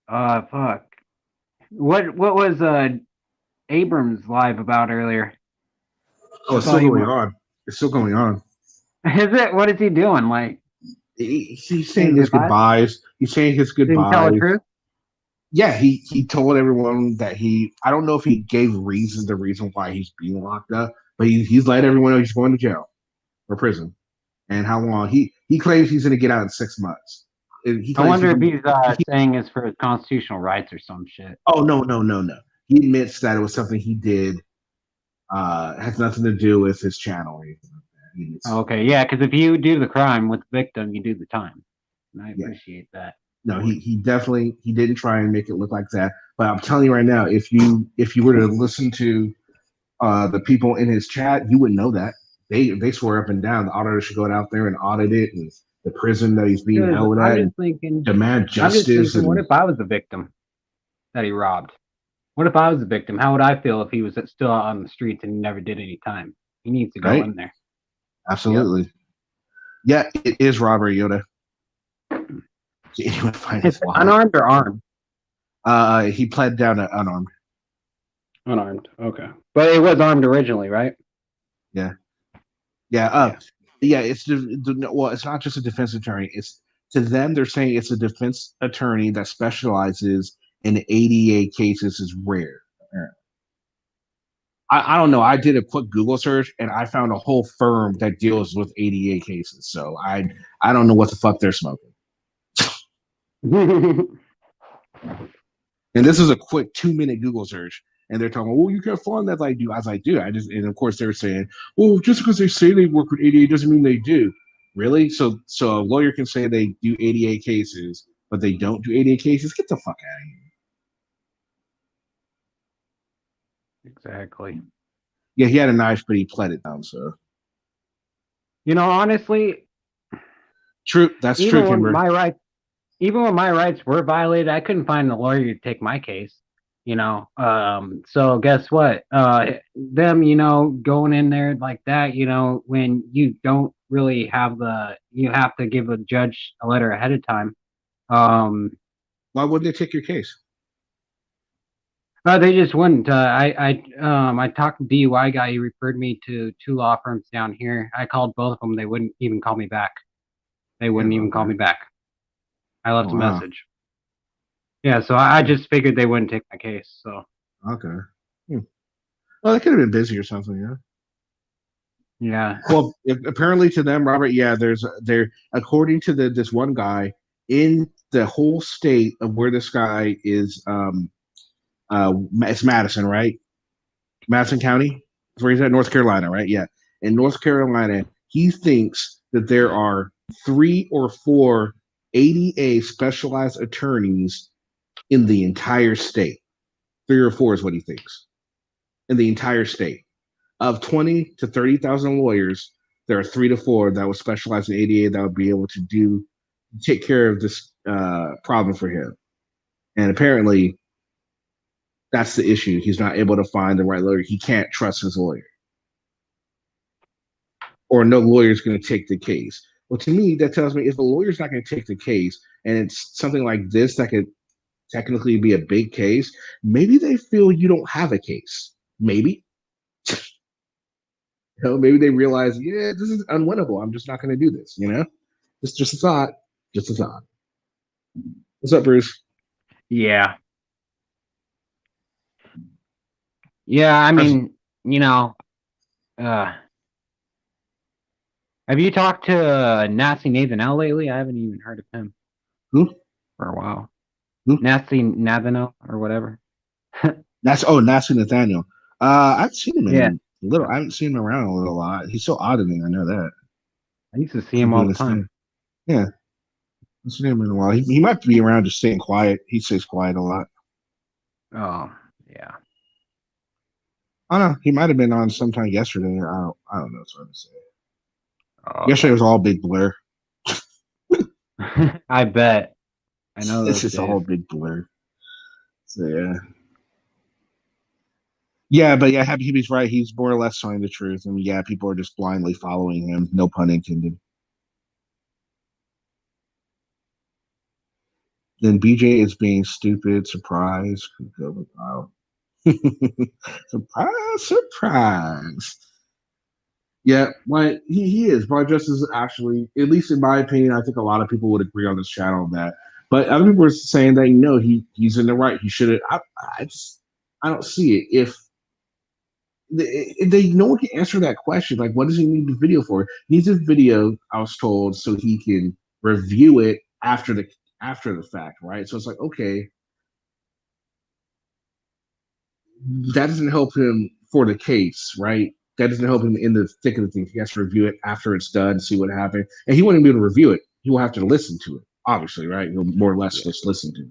Fuck. What was Abrams live about earlier? Oh, it's still going on. It's still going on. Is it? What is he doing? Like he's saying his goodbyes. He's saying his goodbyes. Did he tell the truth? Yeah, he told everyone that I don't know if he gave the reason why he's being locked up, but he's let everyone know he's going to jail or prison, and how long he claims he's going to get out in 6 months. I wonder if he's saying it's for his constitutional rights or some shit. Oh no. He admits that it was something he did. Has nothing to do with his channel or anything like that. Okay, yeah, because if you do the crime with the victim, you do the time, and I appreciate that. No, he definitely didn't try and make it look like that. But I'm telling you right now, if you were to listen to the people in his chat, you wouldn't know that. they swear up and down the auditor should go out there and audit it, and the prison that he's being held at, and demand justice. What if I was the victim that he robbed? What if I was the victim? How would I feel if he was still out on the streets and he never did any time? He needs to go Right? in there. Absolutely. Yep. Yeah, it is robbery, Yoda. It's unarmed or armed? He pled down to unarmed. Unarmed. Okay. But it was armed originally, right? Yeah. Yeah. Yeah. It's well, it's not just a defense attorney. It's to them. They're saying it's a defense attorney that specializes in ADA cases is rare. I don't know. I did a quick Google search and I found a whole firm that deals with ADA cases. So I don't know what the fuck they're smoking. And this is a quick 2-minute Google search. And they're talking, well, you can't find that. I do. As I do. And of course they're saying, well, just because they say they work with ADA doesn't mean they do. Really? So a lawyer can say they do ADA cases, but they don't do ADA cases? Get the fuck out of here. Exactly. Yeah, he had a knife, but he pled it down. So, honestly, true. That's even true, Kimber. When my rights were violated, I couldn't find a lawyer to take my case. So guess what? Them, going in there like that, when you don't really have you have to give a judge a letter ahead of time. Why wouldn't they take your case? They just wouldn't. I talked to the DUI guy. He referred me to 2 law firms down here. I called both of them. They wouldn't even call me back. They wouldn't even call me back. I left a message. Yeah, so I just figured they wouldn't take my case. So okay. Well, they could have been busy or something. Yeah. Yeah. Well, apparently to them, Robert. Yeah, there. According to this one guy in the whole state of where this guy is. It's Madison, right? Madison County. That's where he's at. North Carolina, right? Yeah. In North Carolina, he thinks that there are 3 or 4 ADA specialized attorneys in the entire state. 3 or 4 is what he thinks. In the entire state. Of 20 to 30,000 lawyers, there are 3 to 4 that would specialize in ADA that would be able to take care of this problem for him. And apparently, that's the issue. He's not able to find the right lawyer. He can't trust his lawyer. Or no lawyer is going to take the case. Well, to me, that tells me if a lawyer's not going to take the case and it's something like this that could technically be a big case, maybe they feel you don't have a case. Maybe. Maybe they realize, yeah, this is unwinnable. I'm just not going to do this, It's just a thought. Just a thought. What's up, Bruce? Yeah. Yeah, I mean, have you talked to Nasty Nathan L lately? I haven't even heard of him. Who? For a while. Who? Nasty Nathaniel or whatever. Nasty Nathaniel. I've seen him Yeah. a little. I haven't seen him around a lot. He's so odd to me. I know that. I used to see him all the time. Yeah. I haven't seen him in a while. He might be around just staying quiet. He stays quiet a lot. Oh, yeah. I don't know. He might have been on sometime yesterday. I don't know. It's hard to say. Oh. Yesterday was all big blur. I bet. I know. It's just a whole big blur. So yeah. Yeah, but yeah, Happy Hippie's right. He's more or less telling the truth. And yeah, people are just blindly following him. No pun intended. Then BJ is being stupid. Surprise. Wow. Surprise. Yeah, well, he is. Broad Justice is actually, at least in my opinion, I think a lot of people would agree on this channel on that. But other people are saying that, he's in the right. He should have. I don't see it. If no one can answer that question, like, what does he need the video for? He needs a video, I was told, so he can review it after the fact, right? So it's like, okay, that doesn't help him for the case, right? That doesn't help him in the thick of the thing. He has to review it after it's done, see what happened. And he wouldn't be able to review it. He will have to listen to it, obviously, right? He'll more or less just listen to it.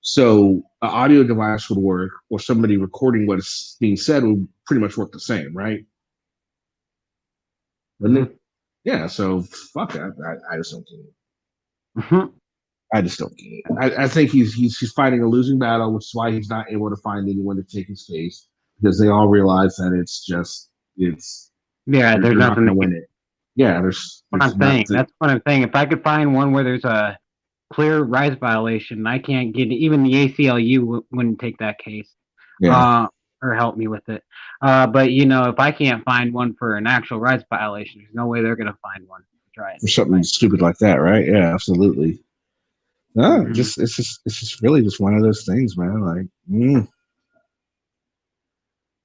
So an audio device would work, or somebody recording what is being said would pretty much work the same, right? Wouldn't it? Yeah. So fuck that. I just don't get it. Mhm. I just don't get it. I think he's fighting a losing battle, which is why he's not able to find anyone to take his case, because they all realize that it's Yeah, there's they're not nothing. going to win it. Yeah, What I'm saying. That's what I'm saying. If I could find one where there's a clear rights violation, I can't get it. Even the ACLU wouldn't take that case, yeah, or help me with it. But you know, if I can't find one for an actual rights violation, there's no way they're gonna find one to try it. for something stupid like that, right? Yeah, absolutely. No, Mhm. it's just really just one of those things, man. Like,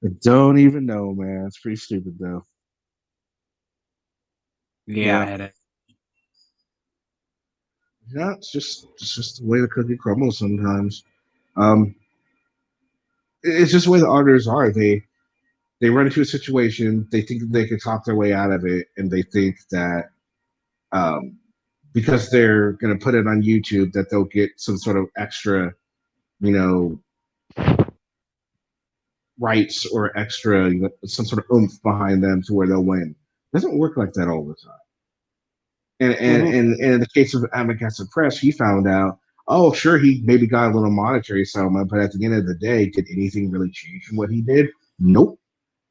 I don't even know, man. It's pretty stupid though. Yeah, I Yeah, had it. yeah. It's just the way the cookie crumbles sometimes. Um, it's just the way the auditors are. They run into a situation, they think that they can talk their way out of it, and they think that um, because they're going to put it on YouTube, that they'll get some sort of extra, you know, rights or extra, some sort of oomph behind them to where they'll win. It doesn't work like that all the time. Mhm. And in the case of Amicassa Press, he found out, oh, sure, he maybe got a little monetary settlement, but at the end of the day, did anything really change from what he did? Nope.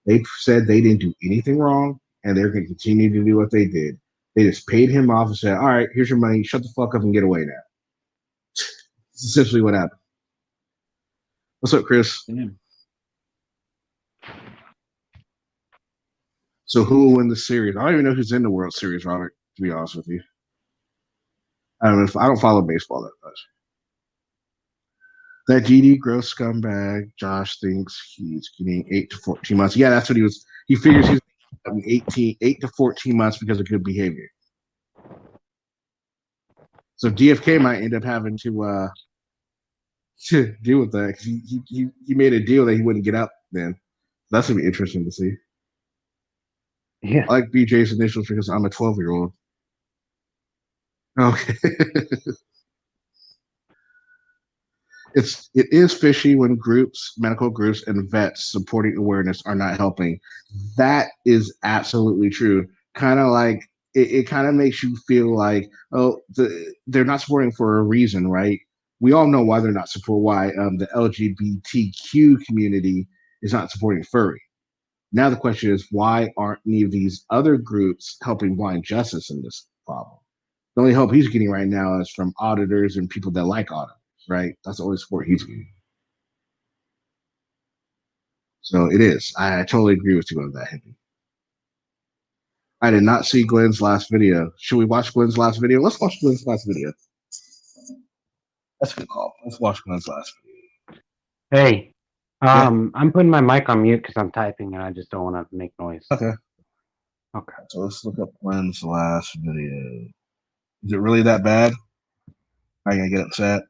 They said they didn't do anything wrong, and they're going to continue to do what they did. They just paid him off and said, all right, here's your money. Shut the fuck up and get away now. It's essentially what happened. What's up, Chris? Damn. So who will win the series? I don't even know who's in the World Series, Robert, to be honest with you. I don't know if I don't follow baseball that much. That GD gross scumbag Josh thinks he's getting 8 to 14 months. Yeah, that's what he was. He figures he's 8 to 14 months because of good behavior. So DFK might end up having to deal with that because he made a deal that he wouldn't get up then. That's gonna be interesting to see. Yeah. I like BJ's initials because I'm a 12-year-old. Okay. It is fishy when groups, medical groups, and vets supporting awareness are not helping. That is absolutely true. Kind of like it kind of makes you feel like, oh, they're not supporting for a reason, right? We all know why they're not supporting. Why the LGBTQ community is not supporting furry. Now the question is, why aren't any of these other groups helping blind justice in this problem? The only help he's getting right now is from auditors and people that like auditors, right? That's the only support he's getting. So it is. I totally agree with you on that, Hippie. I did not see Glenn's last video. Should we watch Glenn's last video? Let's watch Glenn's last video. That's a good call. Let's watch Glenn's last video. Hey, Yeah. I'm putting my mic on mute because I'm typing and I just don't want to make noise. Okay. Okay. So let's look up Glenn's last video. Is it really that bad? Am I gonna get upset?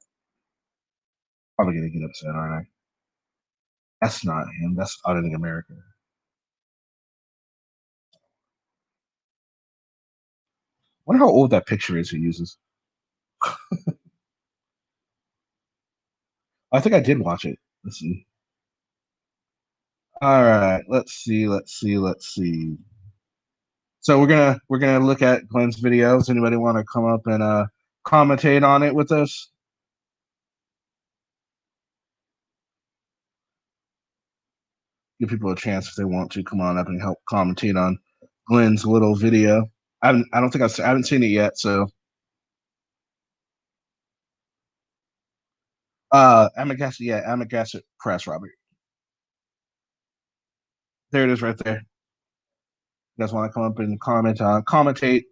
Probably gonna get upset, aren't I? That's not him. That's Auditing America. Wonder how old that picture is he uses. I think I did watch it. Let's see. All right. Let's see. So we're gonna look at Glenn's videos. Anybody want to come up and commentate on it with us? Give people a chance if they want to come on up and help commentate on Glenn's little video. I don't think I haven't seen it yet. So Amicassa Press, Robert. There it is right there. You guys want to come up and commentate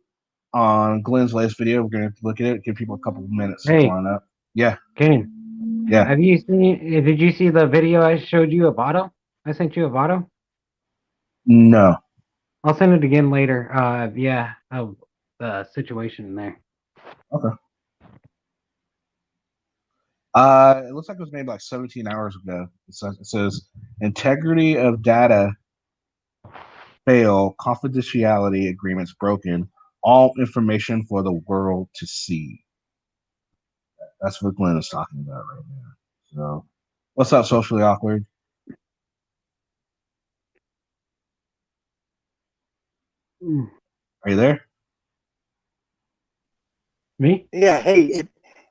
on Glenn's latest video? We're gonna look at it. Give people a couple of minutes to come Hey, on up. Yeah, Kane, yeah. have you seen? Did you see the video I showed you of Otto? I sent you of Otto. No. I'll send it again later. Yeah, of the situation there. Okay. It looks like it was made like 17 hours ago. It says integrity of data fail, confidentiality agreements broken, all information for the world to see. That's what Glenn is talking about right now. So, what's up, socially awkward? Are you there? Me? Yeah, hey,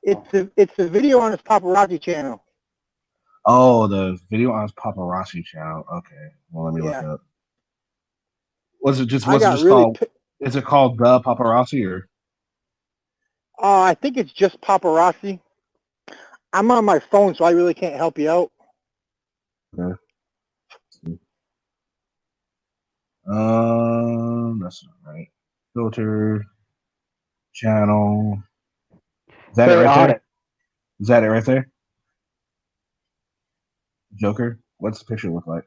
it's the video on his paparazzi channel. Oh, the video on his paparazzi channel. Okay, well, let me look Yeah, up. Was it just I got really. called? Is it called the paparazzi or? I think it's just paparazzi. I'm on my phone, so I really can't help you out. Okay. That's not right. Filter channel. Is that it Say right audit. there? Is that it right there? Joker. What's the picture look like?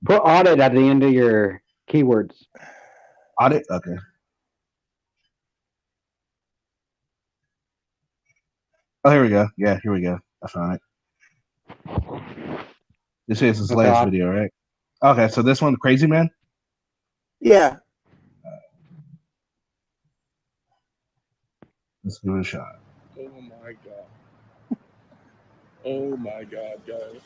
Put audit at the end of your keywords. Audit. Okay. Oh, here we go. Yeah, here we go. I found it. This is his latest video, right? Okay, so this one, Crazy Man. Yeah. Let's give it a shot. Oh my god. Oh my god, guys.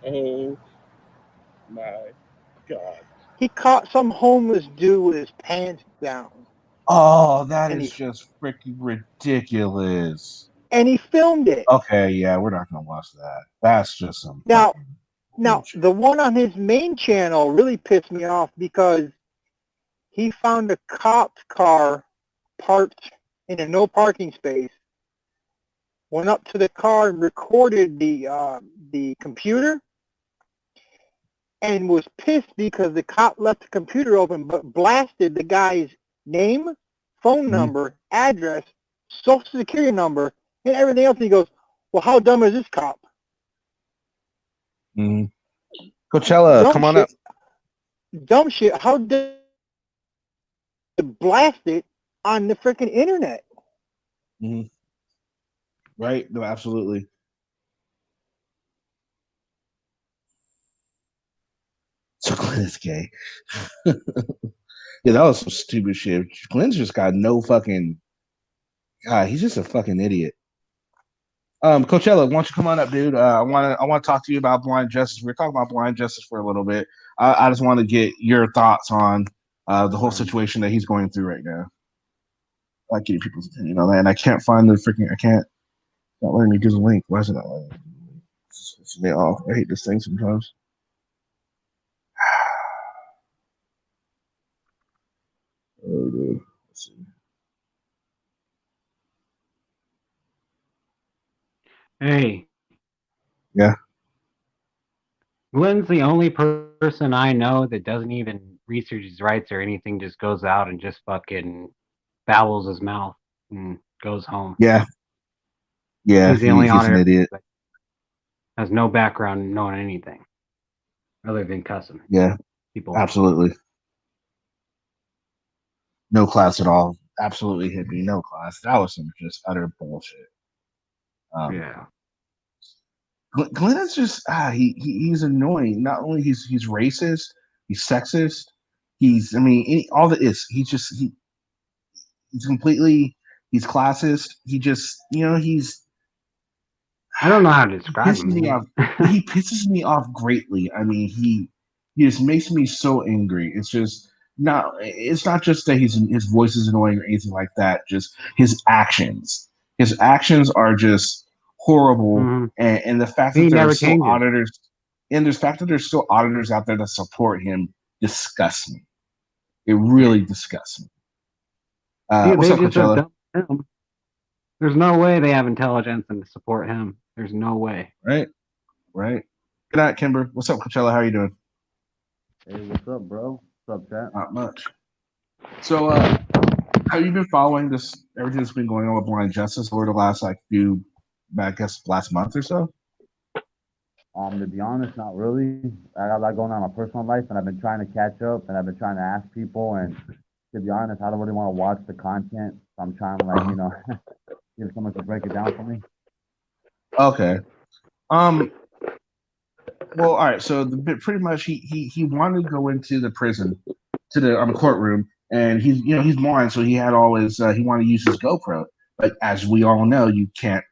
Oh my god. He caught some homeless dude with his pants down. Oh, that And is he just freaking ridiculous. and he filmed it. Okay, yeah, we're not gonna watch that. That's just some Now, fucking now bullshit. the one on his main channel really pissed me off because he found a cop's car parked in a no parking space. Went up to the car and recorded the computer, and was pissed because the cop left the computer open but blasted the guy's name, phone number, address, social security number, and everything else. And he goes, "Well, how dumb is this cop?" Coachella, Dumb come on shit. up. Dumb shit. How did blast it on the freaking internet? Right? No, absolutely. So Glenn is gay. Yeah, that was some stupid shit. Glenn's just got no fucking. God, he's just a fucking idiot. Coachella, why don't you come on up, dude? I want to talk to you about Blind Justice. We're talking about Blind Justice for a little bit. I just want to get your thoughts on the whole situation that he's going through right now. I like getting people's opinion on that, and I can't find the freaking. I can't. Not letting me do the link. Why is it not letting me? It's me off. I hate this thing sometimes. Oh, dude. Let's see. Hey. Yeah. Glenn's the only person I know that doesn't even research his rights or anything, just goes out and just fucking babbles his mouth and goes home. Yeah. Yeah. He's the only he's an idiot. that has no background knowing anything other than cussing. Yeah. People. Absolutely. No class at all. Absolutely hippie. No class. That was some just utter bullshit. Yeah. Glenn is just he's annoying. Not only he's racist, he's sexist. He's all that is he's completely he's classist. He just he's I don't know how to describe him. He pisses me off greatly. I mean he just makes me so angry. It's not just that his voice is annoying or anything like that. Just his actions. His actions are just horrible, and the fact that there are still auditors, and the fact that there's still auditors out there that support him disgusts me. It really disgusts me. What's up, Coachella? There's no way they have intelligence and support him. There's no way. Right. Good night, Kimber. What's up, Coachella? How are you doing? Hey, what's up, bro? What's up, chat? Not much. So, have you been following everything that's been going on with Blind Justice over the last last month or so? To be honest, not really. I got a lot going on in my personal life, and I've been trying to catch up, and I've been trying to ask people, and to be honest, I don't really want to watch the content. So I'm trying to, get someone to break it down for me. Okay. Well, all right. So pretty much he wanted to go into the prison to the courtroom, and he's blind, so he had all his he wanted to use his GoPro. But as we all know, you can't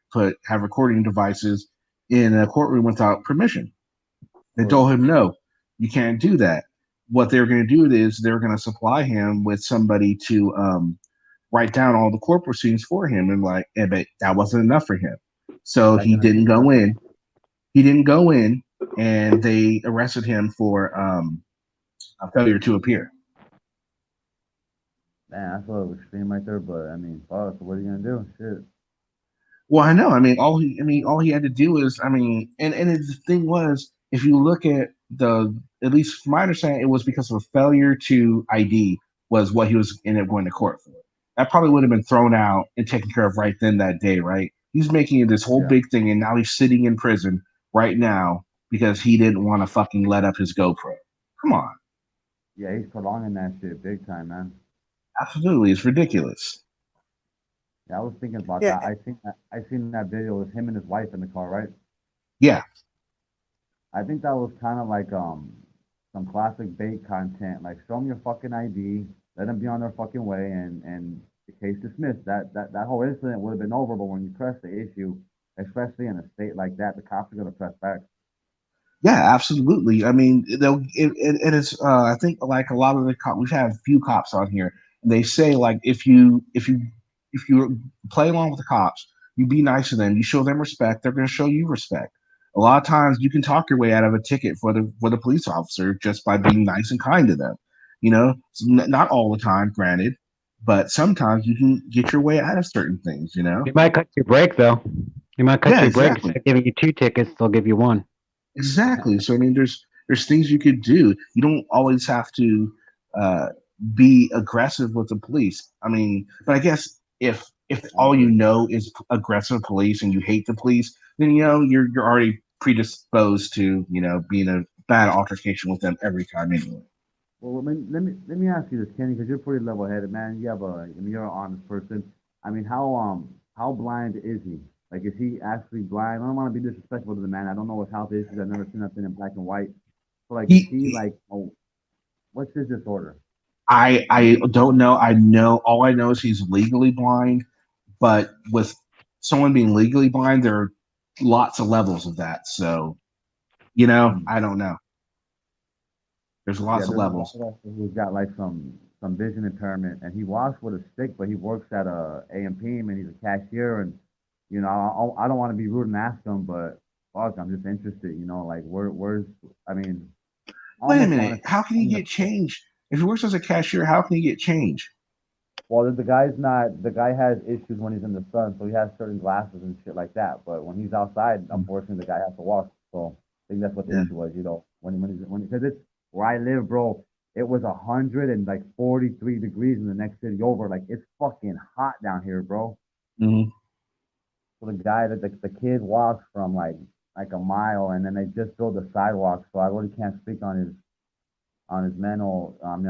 have recording devices in a courtroom without permission. They told him no, you can't do that. What they're going to do is they're going to supply him with somebody to write down all the court proceedings for him, and but that wasn't enough for him, so Like he an didn't go interpreter. in. He didn't go in, and they arrested him for a failure to appear. Man, that's a little extreme right there, but I mean, fuck, what are you gonna do? Shit. Well, I know. All he had to do is, and the thing was, if you look at at least from my understanding, it was because of a failure to ID was what he was ended up going to court for. That probably would have been thrown out and taken care of right then that day, right? He's making it this whole Yeah. big thing, and now he's sitting in prison right now because he didn't want to fucking let up his GoPro. Come on, Yeah, he's prolonging that shit big time, man. absolutely, it's ridiculous. Yeah, I was thinking about Yeah, that. I seen that video with him and his wife in the car, right? Yeah, I think that was kind of like some classic bait content. Like, show them your fucking ID, let them be on their fucking way, and the case dismissed. That whole incident would have been over. But when you press the issue, especially in a state like that, the cops are gonna press back. yeah, absolutely. I mean, it is. I think like a lot of the cops, we've had a few cops on here, and they say like if you play along with the cops, you be nice to them, you show them respect, they're going to show you respect. A lot of times, you can talk your way out of a ticket for the police officer just by being nice and kind to them. Not all the time, granted, but sometimes you can get your way out of certain things. You might cut your break though. You might cut Yeah, your break. exactly. Instead of giving you 2 tickets, they'll give you 1. Exactly. So there's things you could do. You don't always have to uh, be aggressive with the police. But I guess if I all you agree. know is aggressive police and you hate the police, then you're already predisposed to being a bad altercation with them every time anyway. Well, let me ask you this, Kenny, because you're pretty level-headed, man. You're an honest person. I mean, how blind is he? Like, is he actually blind? I don't want to be disrespectful to the man. I don't know his health issues. I've never seen nothing in black and white. So, like, is he He like, oh, what's his disorder? I don't know. I know is he's legally blind, but with someone being legally blind, there are lots of levels of that. So Mm. I don't know. There's Yeah, lots of there's a guy levels. also who's got like some vision impairment, and he walks with a stick, but he works at a AMP, and he's a cashier. And I don't want to be rude and ask him, but fuck, I'm just interested. Like where's I mean, I Wait a almost want minute. to How can he get change? If he works as a cashier, how can he get change? Well, the guy has issues when he's in the sun, so he has certain glasses and shit like that. But when he's outside, unfortunately, the guy has to walk. So I think that's what the Yeah. issue was, because it's where I live, bro. It was 143 degrees in the next city over. Like, it's fucking hot down here, bro. Hmm. So the kid walks from like a mile, and then they just build the sidewalk. So I really can't speak on his mental, on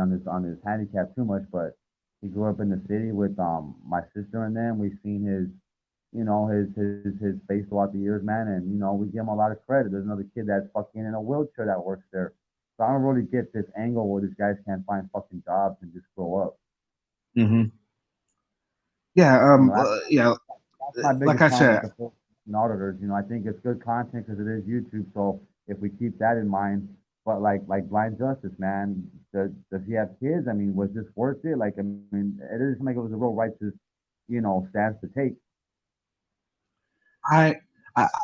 his handicap too much, but he grew up in the city with my sister and them. We've seen his face throughout the years, man, and we give him a lot of credit. There's another kid that's fucking in a wheelchair that works there. So I don't really get this angle where these guys can't find fucking jobs and just grow up. Hmm. Yeah. You know, that's, Yeah. that's my Like biggest I problem with said, the full auditors. I think it's good content because it is YouTube. So if we keep that in mind, but like Blind Justice, man, does he have kids? I mean, was this worth it? Like, I mean, it doesn't seem like it was a real righteous, stance to take. I,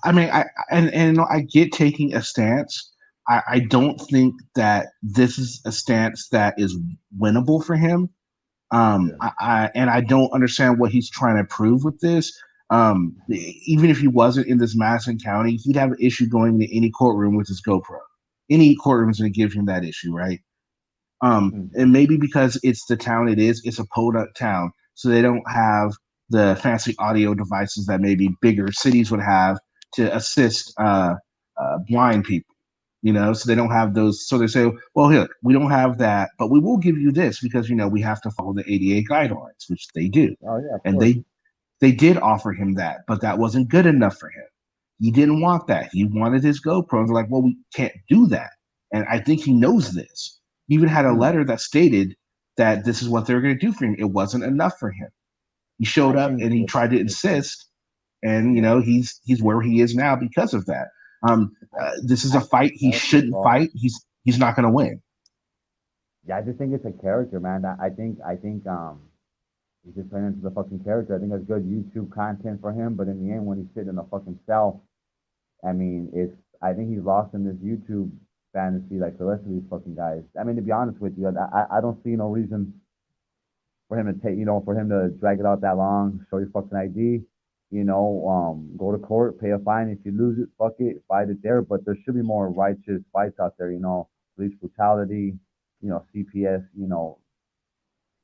I mean, and I get taking a stance. I don't think that this is a stance that is winnable for him. Yeah. And I don't understand what he's trying to prove with this. Even if he wasn't in this Madison County, he'd have an issue going into any courtroom with his GoPro. Any courtroom is going to give him that issue, right? Hmm. And maybe because it's the town it is, it's a podunk town, so they don't have the fancy audio devices that maybe bigger cities would have to assist blind people. So they don't have those. So they say, well, here, we don't have that, but we will give you this because we have to follow the ADA guidelines, which they do, Oh yeah, of and course. they did offer him that, but that wasn't good enough for him. He didn't want that. He wanted his GoPro. And they're like, well, we can't do that. And I think he knows this. He even had a letter that stated that this is what they were going to do for him. It wasn't enough for him. He showed I up think and he tried to insist, and you know he's where he is now because of that. This is a fight he shouldn't fight. He's not going to win. Yeah, I just think it's a character, man. I think he's just playing into the fucking character. I think that's good YouTube content for him, but in the end, when he's sitting in a fucking cell, I mean, I think he's lost in this YouTube fantasy like the rest of these fucking guys. I mean, to be honest with you, I don't see no reason for him to take, for him to drag it out that long, show your fucking ID, go to court, pay a fine. If you lose it, fuck it, fight it there. But there should be more righteous fights out there, police brutality, CPS,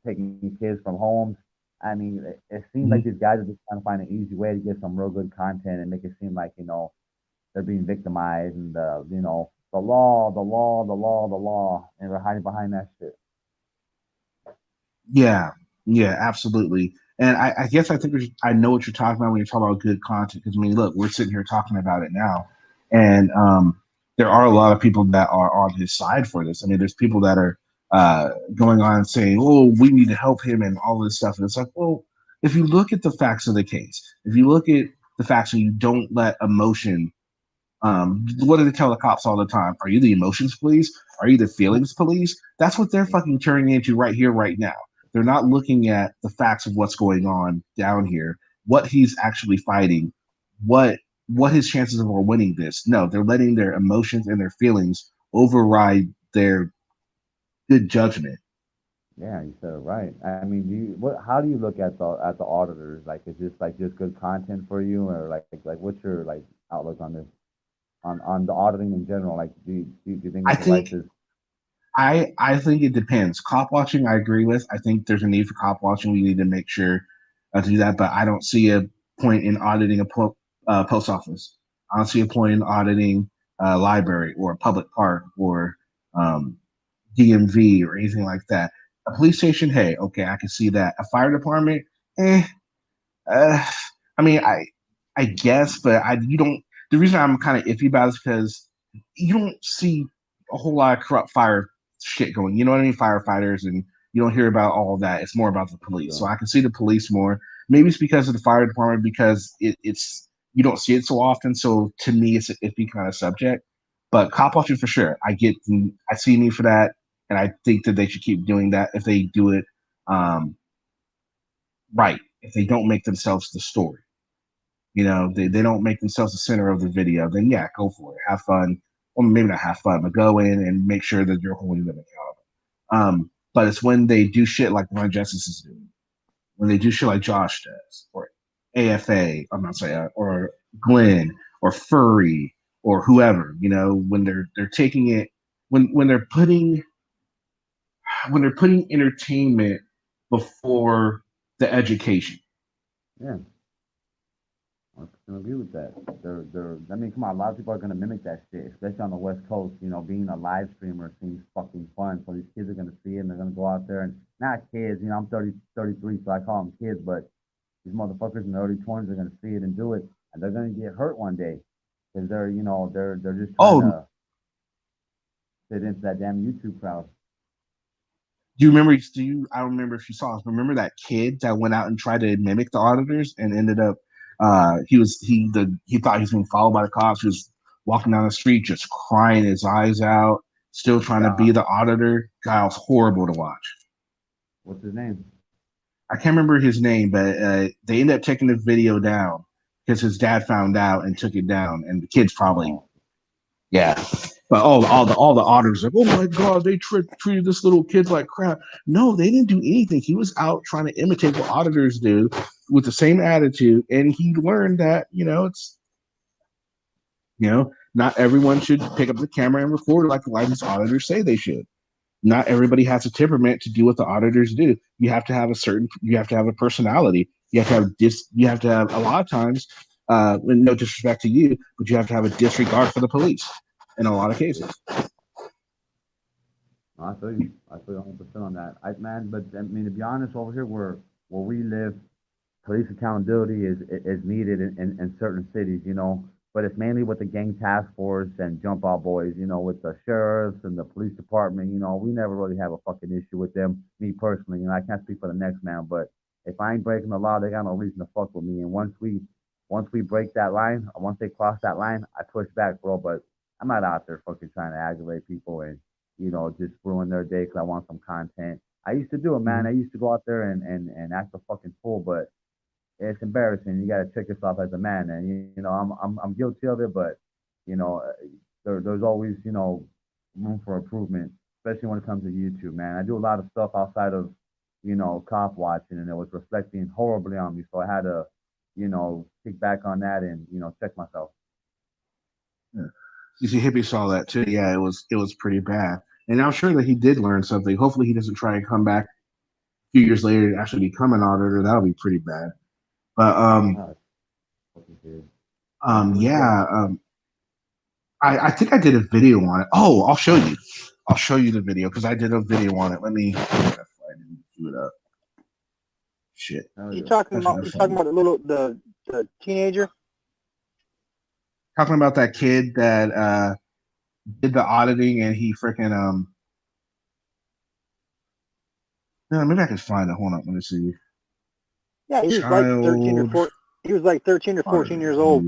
taking kids from homes. I mean, it seems like these guys are just trying to find an easy way to get some real good content and make it seem like, they're being victimized and, the law, the law, the law, the law, and they're hiding behind that shit. Yeah, yeah, absolutely. And I guess I think I know what you're talking about when you're talking about good content. Because I mean, look, we're sitting here talking about it now, and there are a lot of people that are on his side for this. I mean, there's people that are going on and saying, "Oh, we need to help him," and all this stuff. And it's like, well, if you look at the facts of the case, if you look at the facts, and you don't let emotion. What do they tell the cops all the time? Are you the emotions police? Are you the feelings police? That's what they're fucking turning into right here, right now. They're not looking at the facts of what's going on down here, what he's actually fighting, what his chances of winning this. No, they're letting their emotions and their feelings override their good judgment. Yeah, you said it right. I mean, how do you look at the auditors? Like, is this like just good content for you, or like what's your like outlook on this, on the auditing in general? Like, do you think I it's the right think to? I think it depends. Cop watching, I agree with. I think there's a need for cop watching. We need to make sure to do that, but I don't see a point in auditing a post office. I don't see a point in auditing a library or a public park or um, DMV or anything like that. A police station, hey, okay, I can see that. A fire department, eh, uh, I mean, I guess, but you don't. The reason I'm kind of iffy about it is because you don't see a whole lot of corrupt fire shit going. You know what I mean? Firefighters, and you don't hear about all of that. It's more about the police. So I can see the police more. Maybe it's because of the fire department because it's you don't see it so often. So to me, it's an iffy kind of subject. But cop watching for sure. I see me for that, and I think that they should keep doing that if they do it right. If they don't make themselves the story. They don't make themselves the center of the video, then yeah, go for it. Have fun. Or maybe not have fun, but go in and make sure that you're holding them accountable. But it's when they do shit like Ron Justice is doing, when they do shit like Josh does, or AFA, I'm not saying, or Glenn, or Furry, or whoever, when they're taking it, when they're putting entertainment before the education. Yeah, I can agree with that. I mean, come on, a lot of people are gonna mimic that shit, especially on the West Coast. Being a live streamer seems fucking fun. So these kids are gonna see it and they're gonna go out there and not kids. I'm 33, so I call them kids, but these motherfuckers in their early 20s are gonna see it and do it, and they're gonna get hurt one day because they're just trying Oh, to fit into that damn YouTube crowd. do you remember? I don't remember if you saw this. Remember that kid that went out and tried to mimic the auditors and ended up he thought he was being followed by the cops. He was walking down the street just crying his eyes out, still trying to Yeah. be the auditor. God, it was horrible to watch. What's his name? I can't remember his name, but they ended up taking the video down because his dad found out and took it down, and the kid's probably yeah. But all the auditors like, oh my god, they treated this little kid like crap. No, they didn't do anything. He was out trying to imitate what auditors do with the same attitude, and he learned that it's not everyone should pick up the camera and record like these auditors say they should. Not everybody has a temperament to do what the auditors do. You have to have a personality. You have to have you have to have a lot of times, no disrespect to you, but you have to have a disregard for the police in a lot of cases. No, I feel you 100% on that. But I mean, to be honest, over here where we live, police accountability is needed in certain cities. but it's mainly with the gang task force and jump out boys, with the sheriffs and the police department. We never really have a fucking issue with them. Me personally, I can't speak for the next man, but if I ain't breaking the law, they got no reason to fuck with me. And once we break that line, or once they cross that line, I push back, bro. But I'm not out there fucking trying to aggravate people and just ruin their day because I want some content. I used to do it, man. I used to go out there and act a fucking fool, but it's embarrassing. You got to check yourself as a man, and I'm guilty of it, but there's always room for improvement, especially when it comes to YouTube, man. I do a lot of stuff outside of cop watching, and it was reflecting horribly on me, so I had to kick back on that and check myself. Yeah. You see, Hippie saw that too. Yeah, it was pretty bad, and I'm sure that he did learn something. Hopefully, he doesn't try and come back a few years later and actually become an auditor. That'll be pretty bad. But I think I did a video on it. Oh, I'll show you. I'll show you the video because I did a video on it. Let me do it up. Shit. You talking about the teenager? Talking about that kid that did the auditing and he freaking no, maybe I can find it. Hold on, let me see. Yeah, he was like 13 or 14. He was like 13 or 14 years old.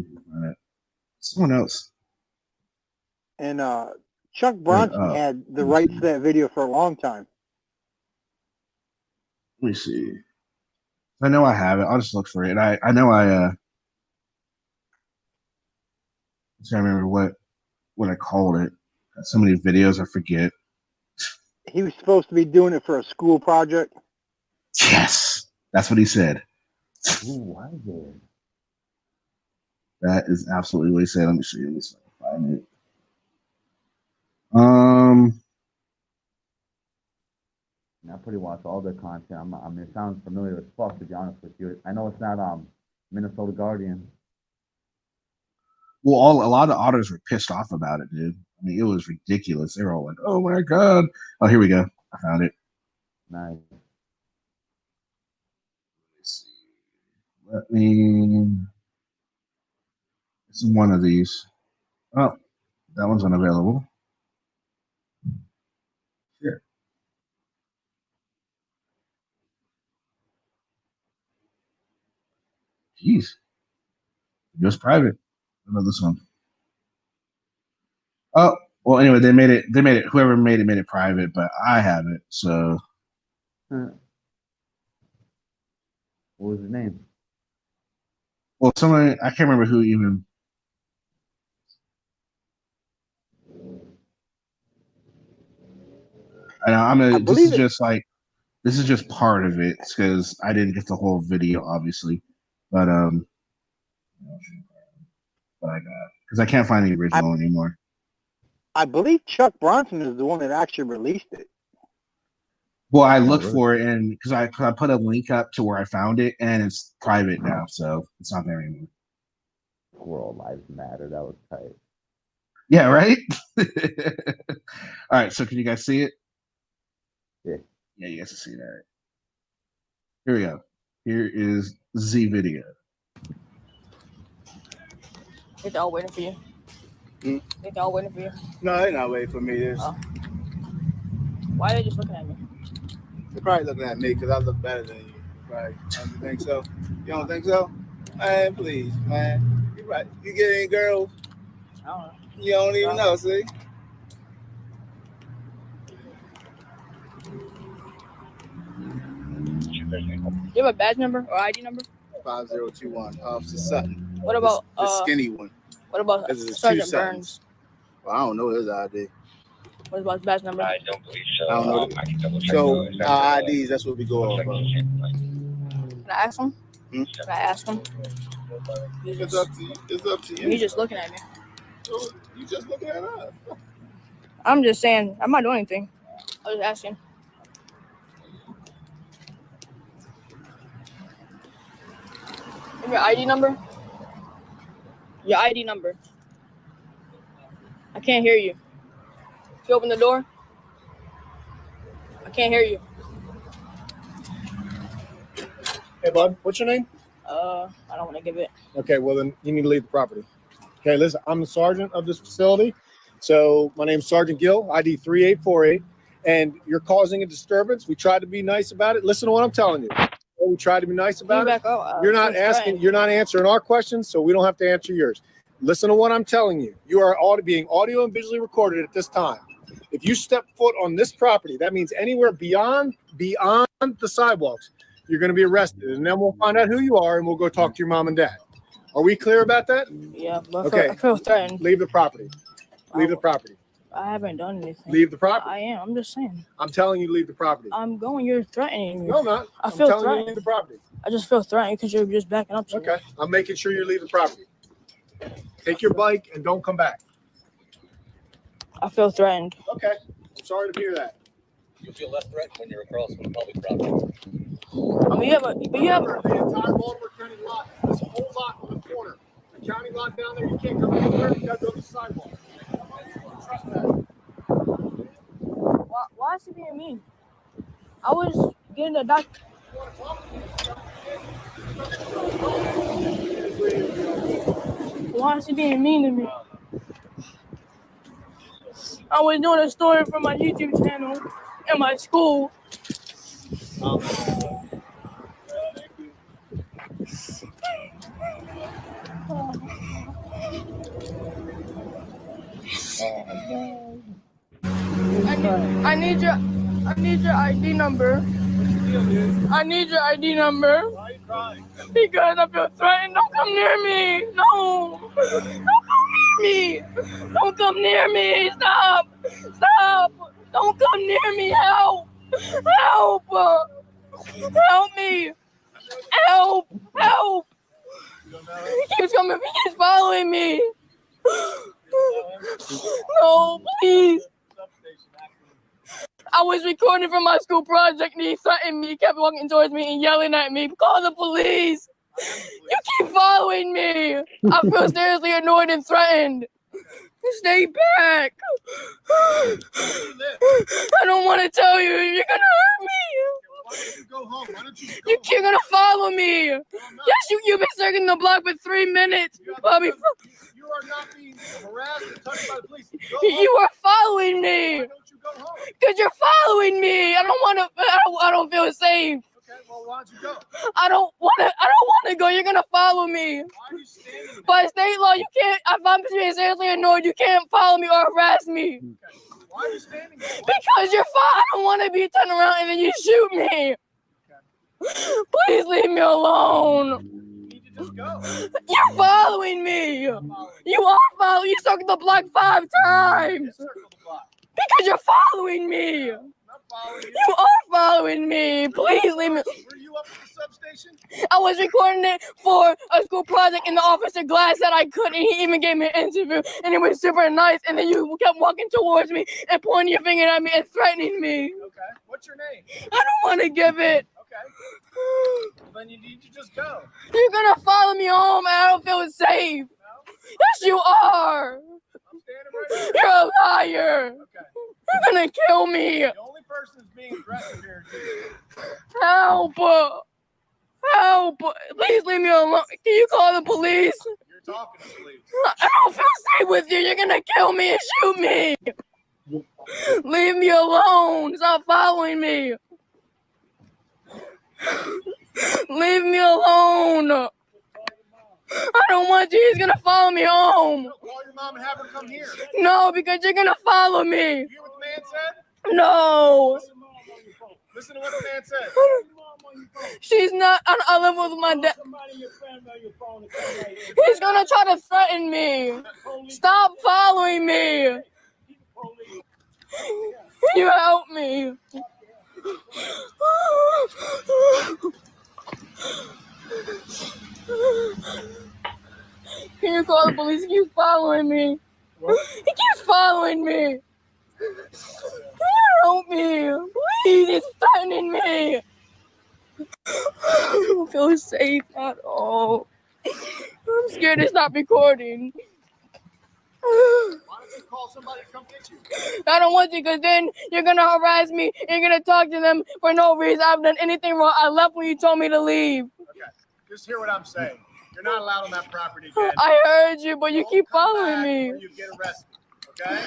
Someone else. And Chuck Bronson had the rights to that video for a long time. Let me see. I know I have it. I'll just look for it. I know I can't remember what I called it. Got so many videos I forget. He was supposed to be doing it for a school project. Yes, that's what he said. Ooh, why is it? That is absolutely what he said. Let me see. Let me see if I can find it. I pretty watch all their content. I mean, it sounds familiar as fuck, to be honest with you. I know it's not Minnesota Guardian. Well, a lot of auditors were pissed off about it, dude. I mean, it was ridiculous. They were all like, "Oh my god!" Oh, here we go. I found it. Nice. Let me. It's one of these. Oh, that one's unavailable. Here. Jeez. Just private. I know this one. Oh, well, anyway, they made it. Whoever made it private, but I have it. So. What was his name? Well, someone I can't remember who even. This is just part of it because I didn't get the whole video, obviously, but I got because I can't find the original anymore. I believe Chuck Bronson is the one that actually released it. Well, I looked for it and because I put a link up to where I found it and it's private now, so it's not there anymore. World Lives Matter. That was tight. Yeah, right. All right, so can you guys see it? Yeah. Yeah, you guys can see it. All right. Here we go. Here is Z video. They're all waiting for you. They're all waiting for you. No, they're not waiting for me. Why are they just looking at me? They're probably looking at me because I look better than you. Right? Don't you think so? You don't think so? Man, please, man. You're right. You get any girls? I don't know. You don't even know, see? You have a badge number or ID number? 5021, Officer Sutton. What about the skinny one? What about Sergeant Burns? Well, I don't know his ID. What about his badge number? I don't believe so. I don't know. I can double check. So our IDs, that's what we go off of. Can I ask him? Can I ask him? It's up to you. It's up to you. He's just looking at me. You just looking at us. I'm just saying, I'm not doing anything. I was just asking. Your ID number? Your ID number. I can't hear you. If you open the door, I can't hear you. Hey, bud, what's your name? I don't want to give it. Okay, well, then you need to leave the property. Okay, listen, I'm the sergeant of this facility. So my name's Sergeant Gill, ID 3848, and you're causing a disturbance. We tried to be nice about it. Listen to what I'm telling you. We tried to be nice about it. You're not asking, you're not answering our questions, so we don't have to answer yours. Listen to what I'm telling you. You are being audio and visually recorded at this time. If you step foot on this property, that means anywhere beyond the sidewalks, you're going to be arrested. And then we'll find out who you are, and we'll go talk to your mom and dad. Are we clear about that? Yeah, but Okay. I feel threatened. Leave the property. Leave the property. I haven't done anything. Leave the property. I am. I'm just saying. I'm telling you to leave the property. I'm going. You're threatening me. No, I'm not. I feel I'm telling you to threatened. leave the property. I just feel threatened because you're just backing up to me. Okay. I'm making sure you leave the property. Take your bike and don't come back. I feel threatened. Okay. I'm sorry to hear that. You feel less threatened when you're across from public property. I mean, you have a the entire Baltimore County lot. This whole lot on the corner. The county lot down there, you can't come anywhere. You got to go to the sidewalk. Trust that. Why is he being mean? I was getting the doctor. Why is he being mean to me? I was doing a story for my YouTube channel and my school. I need your ID number. I need your ID number. Why are you crying? Because I feel threatened. Don't come near me. No. Don't come near me. Don't come near me. Stop. Stop. Don't come near me. Help. Help. Help me. Help. Help. He keeps coming. He keeps following me. No, please. I was recording for my school project and he threatened me. He kept walking towards me and yelling at me. Call the police. You keep following me. I feel seriously annoyed and threatened. Stay back. I don't want to tell you. You're going to hurt me. Why don't you go home? Why don't you go You're going to follow me. Yes, you've been circling the block for 3 minutes. Bobby. You are not being harassed and touched by the police. You are following me. Why don't you go home? Because you're following me. I don't feel safe. Okay, well, why don't you go? I don't want to go. You're going to follow me. Why are you standing there? By state law, you can't, if I'm being seriously annoyed, you can't follow me or harass me. Okay. Why are you standing there? Because I don't want to be turned around and then you shoot me. Okay. Please leave me alone. Just go. You're following me. You are following. You circled the block 5 times. Because you're following me. You are following me. Please leave me. Were you up at the substation? I was recording it for a school project and the officer Glass said I couldn't. He even gave me an interview and it was super nice. And then you kept walking towards me and pointing your finger at me and threatening me. Okay. What's your name? I don't want to give it. Okay. Then you need to just go. You're going to follow me home and I don't feel safe. No? Yes, you are. I'm standing right here. You're a liar. Okay. You're going to kill me. The only person who's being aggressive here is you. Help. Help. Please leave me alone. Can you call the police? You're talking to the police. I don't feel safe with you. You're going to kill me and shoot me. Leave me alone. Stop following me. Leave me alone. I don't want you. He's going to follow me home. Call your mom and have her come here. No, because you're going to follow me. You hear what the man said? No. Listen to what the man said. She's not. I live with my dad. He's going to try to threaten me. Stop following me. Can you help me? Can you call the police? He keeps following me. He keeps following me. Can you help me? Please, he's threatening me. I don't feel safe at all. I'm scared to stop recording. Why don't you call somebody to come get you? I don't want you because then you're going to harass me. You're going to talk to them for no reason. I haven't done anything wrong. I left when you told me to leave. Okay. Just hear what I'm saying. You're not allowed on that property again. I heard you, but you Don't keep come following back me. or you get arrested. Okay?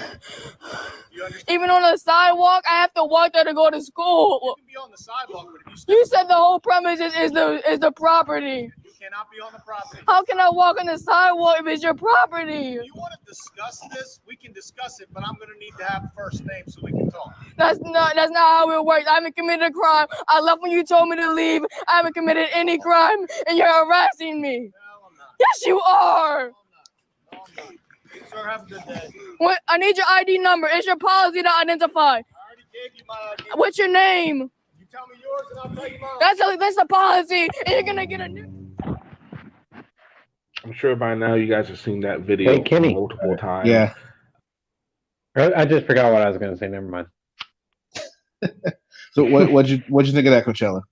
You understand? Even on the sidewalk, I have to walk there to go to school. You can be on the sidewalk, but if You said the whole premise is the property. you cannot be on the property. How can I walk on the sidewalk if it's your property? If you want to discuss this, we can discuss it, but I'm going to need to have a first name so we can talk. That's not how it works. I haven't committed a crime. I left when you told me to leave. I haven't committed any crime, and you're harassing me. No, I'm not. Yes, you are. No, I'm not. Sir, have a good day. What? I need your ID number. It's your policy to identify. I already gave you my ID. What's your name? You tell me yours and I'll tell you mine. That's the policy, and you're gonna get a new. I'm sure by now you guys have seen that video Hey, Kenny. multiple times. Yeah. I just forgot what I was going to say. Never mind. So what'd you think of that, Coachella?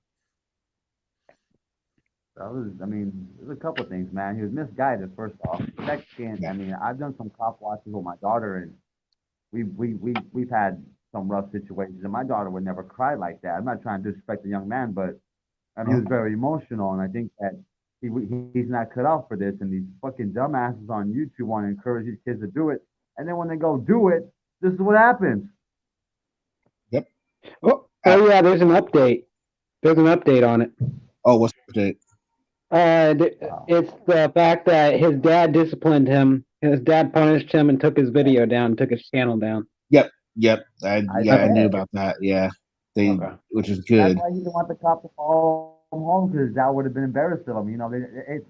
I mean, there's a couple of things, man. He was misguided, first off. Second, I mean, I've done some cop watches with my daughter, and we've had some rough situations, and my daughter would never cry like that. I'm not trying to disrespect the young man, but I mean, he was very emotional, and I think that he's not cut out for this, and these fucking dumbasses on YouTube want to encourage these kids to do it, and then when they go do it, this is what happens. Yep. Oh yeah, there's an update. There's an update on it. Oh, what's the update? It's the fact that his dad disciplined him. His dad punished him and took his video down, took his channel down. Yep. I knew about that. Yeah, which is good. That's why he didn't want the cop to follow him home, because that would have been embarrassing of him. You know, it's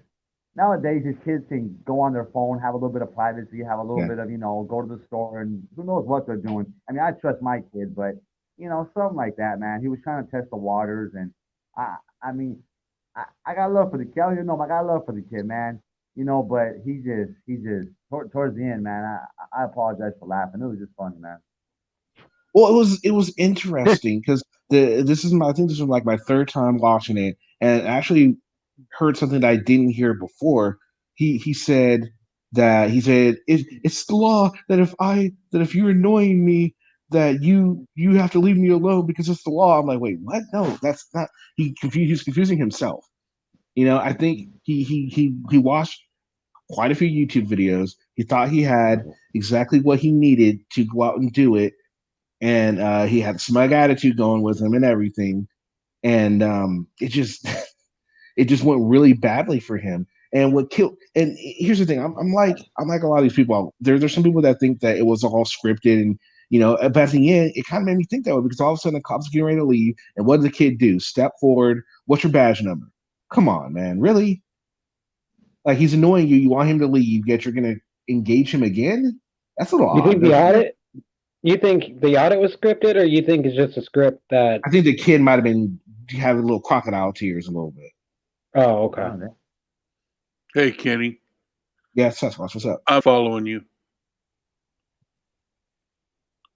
nowadays his kids can go on their phone, have a little bit of privacy, have a little bit of, go to the store, and who knows what they're doing. I mean, I trust my kids, but something like that, man. He was trying to test the waters, and I mean, I got love for the kid. I got love for the kid, man. But he just towards the end, man. I apologize for laughing. It was just funny, man. Well, it was interesting because I think this was like my third time watching it, and actually heard something that I didn't hear before. He said it's the law that if you're annoying me, that you have to leave me alone because it's the law. I'm like, wait, what? No, that's not. He's confusing himself. I think he watched quite a few YouTube videos. He thought he had exactly what he needed to go out and do it, and he had a smug attitude going with him and everything, and it just went really badly for him. And what killed? And here's the thing: I'm like a lot of these people. There's some people that think that it was all scripted, and but at the end, it kind of made me think that way, because all of a sudden the cops are getting ready to leave, and what does the kid do? Step forward. What's your badge number? Come on, man, really? Like, he's annoying you. You want him to leave, yet you're gonna engage him again? That's a little odd. You think the audit was scripted, or you think it's just a script that? I think the kid might have been having little crocodile tears a little bit. Oh, okay. Hey, Kenny. Yeah, Sasquatch, what's up? I'm following you.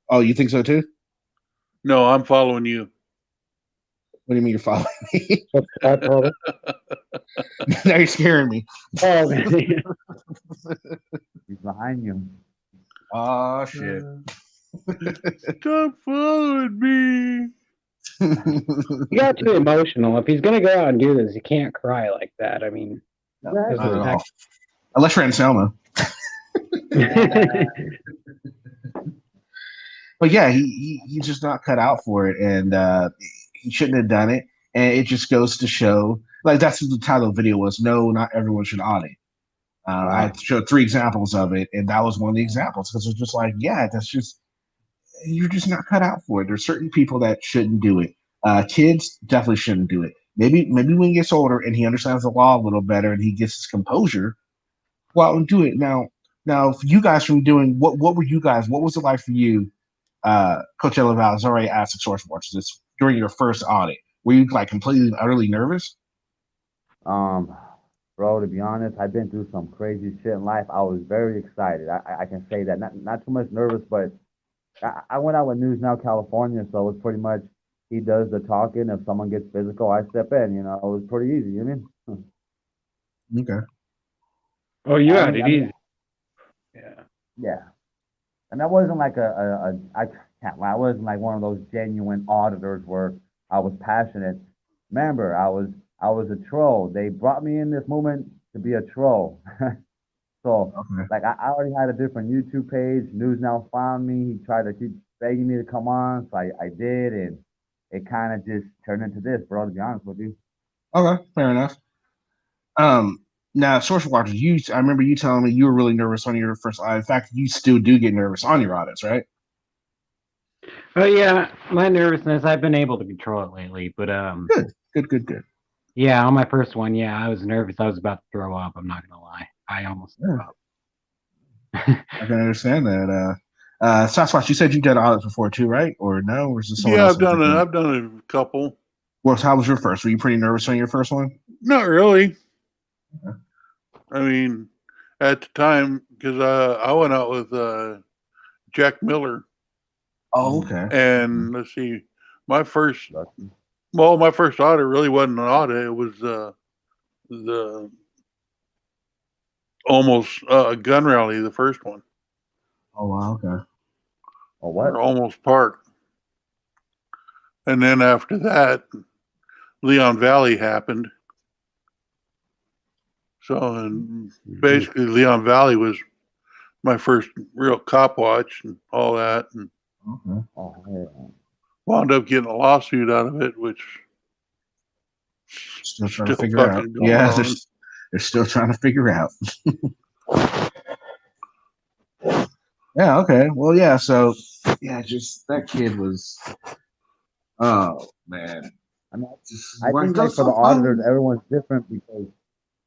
Oh, you think so too? No, I'm following you. What do you mean you're following me? Now you're scaring me. Oh, man. He's behind you. Oh, shit. Stop following me. He got too emotional. If he's going to go out and do this, he can't cry like that. I mean, unless you're Anselmo. But yeah, he's just not cut out for it, and he shouldn't have done it. And it just goes to show, like, that's what the title of the video was. No, not everyone should audit. I showed 3 examples of it, and that was one of the examples, because it's just like, yeah, you're just not cut out for it. There's certain people that shouldn't do it. Kids definitely shouldn't do it. Maybe when he gets older and he understands the law a little better and he gets his composure, go out and do it. Now, for you guys from doing, what were you guys? What was it like for you, Coachella Valley? Has already asked the source watch this during your first audit. Were you like completely, utterly nervous? Bro, to be honest, I've been through some crazy shit in life. I was very excited. I can say that. Not too much nervous, but I went out with News Now California, so it was pretty much he does the talking. If someone gets physical, I step in. It was pretty easy. You know what I mean? Okay. Oh, you had it easy. Yeah. And I wasn't like I can't lie. I wasn't like one of those genuine auditors where I was passionate. Remember, I was a troll. They brought me in this movement to be a troll. So, Okay. like, I already had a different YouTube page. News Now found me. He tried to keep begging me to come on, so I did, and it kind of just turned into this, bro. To be honest with you. Okay, fair enough. Now social watchers, I remember you telling me you were really nervous on your first audit. In fact, you still do get nervous on your audits, right? Oh yeah, my nervousness, I've been able to control it lately, but Good. yeah, on my first one, yeah, I was nervous. I was about to throw up. I'm not gonna lie. I almost threw Yeah. up. I can understand that. Sasquatch, you said you've done audits before too, right? Or no? Or is this someone Yeah, else? I've done a couple. Well, how was your first? Were you pretty nervous on your first one? Not really. I mean, at the time, because I went out with Jack Miller. Oh, okay. And let's see, my first audit really wasn't an audit. It was the almost gun rally, the first one. Oh, wow. Okay. Oh, what? Or almost park. And then after that, Leon Valley happened. So, and basically, Leon Valley was my first real cop watch and all that, and Okay. Oh, yeah. wound up getting a lawsuit out of it, which Still trying still to figure out. fucking going Yeah, on. they're still trying to figure out. Yeah. Okay. Well, yeah. So, yeah, just that kid was. Oh man. I mean, Just I think like that's for the so auditors, fun. everyone's different because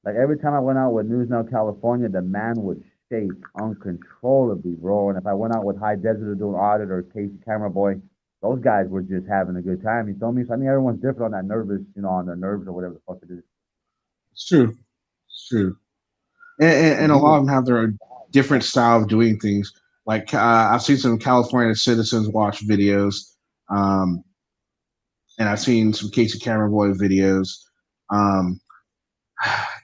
like every time I went out with News Now California, the man would shake uncontrollably, bro. And if I went out with High Desert to do an audit or Casey Camera Boy, those guys were just having a good time. You feel me? So I think everyone's different on that nervous, on their nerves or whatever the fuck it is. It's true. It's true. And a lot of them have their different style of doing things. Like I've seen some California citizens watch videos, and I've seen some Casey Camera Boy videos. Um,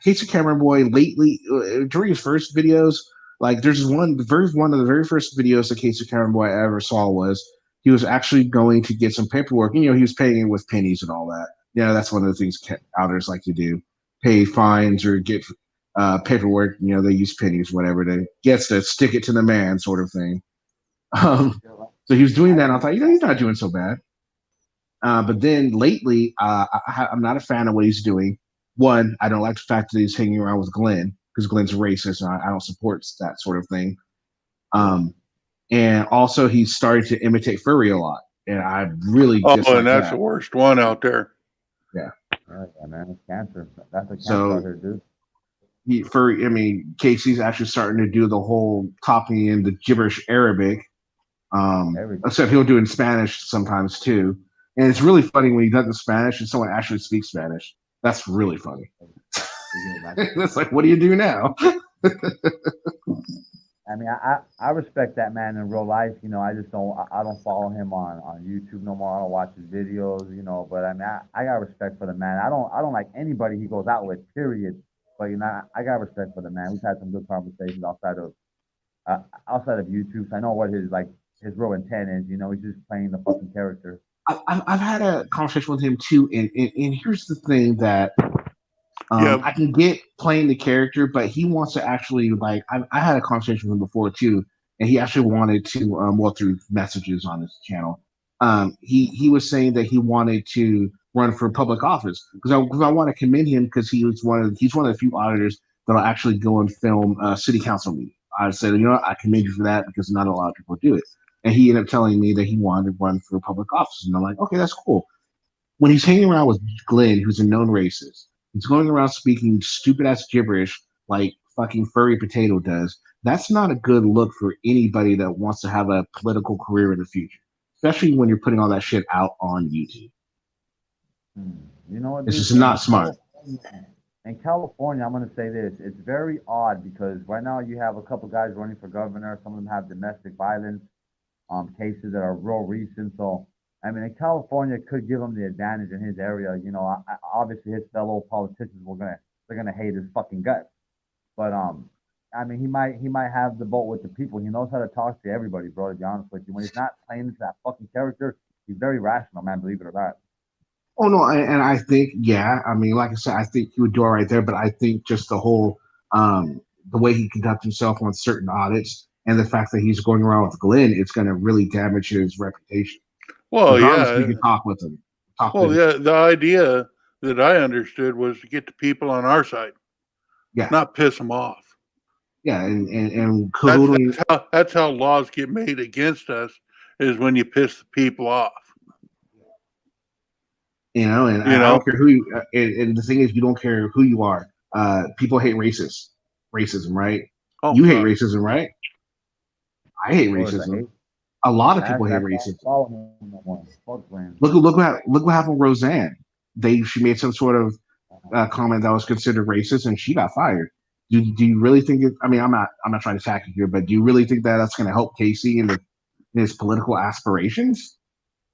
Casey Camera Boy lately during his first videos, like there's one of the very first videos that Casey Camera Boy I ever saw was he was actually going to get some paperwork. He was paying it with pennies and all that. That's one of the things outers like to do: pay fines or get paperwork. They use pennies, whatever, to gets to stick it to the man, sort of thing. So he was doing that, and I thought, he's not doing so bad. But then lately, I'm not a fan of what he's doing. One, I don't like the fact that he's hanging around with Glenn because Glenn's a racist, and I don't support that sort of thing. And also, he's starting to imitate Furry a lot, and I really dislike and that's that. the worst one out there. Yeah. Yeah, man, it's cancer. That's a cancer So- out here, dude. Casey's actually starting to do the whole copying in the gibberish Arabic. Except he'll do it in Spanish sometimes too. And it's really funny when he does it in Spanish and someone actually speaks Spanish. That's really funny. It's like, what do you do now? I mean, I respect that man in real life. I just I don't follow him on YouTube no more. I don't watch his videos. But I mean, I got respect for the man. I don't like anybody he goes out with. Period. But I got respect for the man. We've had some good conversations outside of YouTube. So I know what his real intent is. He's just playing the fucking character. I've had a conversation with him too, and here's the thing that I can get playing the character, but he wants to actually I had a conversation with him before too, and he actually wanted to through messages on his channel. He was saying that he wanted to run for public office because I want to commend him because he's one of the few auditors that'll actually go and film a city council meeting. I said, I commend you for that because not a lot of people do it. And he ended up telling me that he wanted to run for public office, and I'm like, okay, that's cool. When he's hanging around with Glenn, who's a known racist, he's going around speaking stupid ass gibberish like fucking Furry Potato does. That's not a good look for anybody that wants to have a political career in the future, especially when you're putting all that shit out on YouTube. You know what? It's Dude? just not smart. In California, I'm going to say this. It's very odd because right now you have a couple guys running for governor. Some of them have domestic violence cases that are real recent. So, I mean, in California, could give him the advantage in his area. Obviously his fellow politicians they're gonna hate his fucking guts. But I mean, he might have the vote with the people. He knows how to talk to everybody, bro. To be honest with you, when he's not playing into that fucking character, he's very rational, man. Believe it or not. Oh no, and I think yeah. I mean, like I said, I think he would do all right there. But I think just the whole the way he conducts himself on certain audits and the fact that he's going around with Glenn, it's going to really damage his reputation. Well, Regardless, we yeah. can talk with him. Talk Well, to yeah. The idea that I understood was to get the people on our side, yeah, not piss them off. yeah, and That's colluding. that's how laws get made against us is when you piss the people off. And You I don't know? care who you. And the thing is, you don't care who you are. People hate racism, right? Oh You hate fuck. racism, right? I hate Of course, I racism. hate. A lot of people That's hate that's why I don't racism. follow him no more. Fuck Glenn. Look what happened with Roseanne. She made some sort of comment that was considered racist, and she got fired. Do you really think it? I mean, I'm not trying to attack you here, but do you really think that that's going to help Casey in his political aspirations?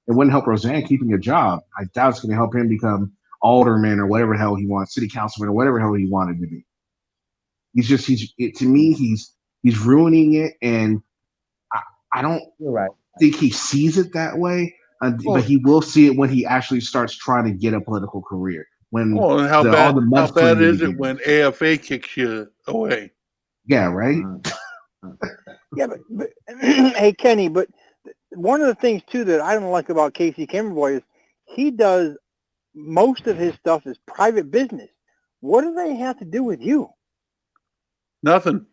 It wouldn't help Roseanne keeping a job. I doubt it's going to help him become alderman or whatever the hell he wants, city councilman or whatever the hell he wanted to be. To me he's ruining it, and I don't You're right. think he sees it that way, but Well, he will see it when he actually starts trying to get a political career. When well, and all the how bad mudslinging is it when begins. AFA kicks you away? Yeah, right. Yeah, but hey, Kenny, but one of the things too that I don't like about Casey Kimberboy is he does most of his stuff is private business. What do they have to do with you? Nothing.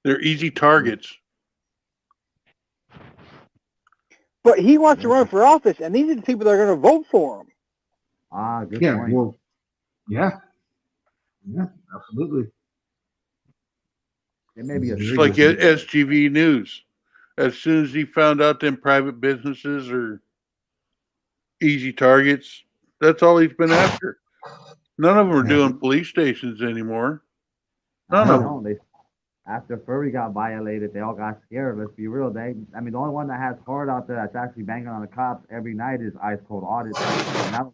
They're easy targets. But he wants to run for office, and these are the people that are going to vote for him. Ah, good Yeah, point. well, yeah, absolutely. It may be a Just street like team. SGV News. As soon as he found out them private businesses are easy targets, that's all he's been after. None of them are Yeah. doing police stations anymore. I None of No, them. know. They after Furry got violated, they all got scared. Let's be real. I mean, the only one that has heart out there that's actually banging on the cops every night is Ice Cold Audit. And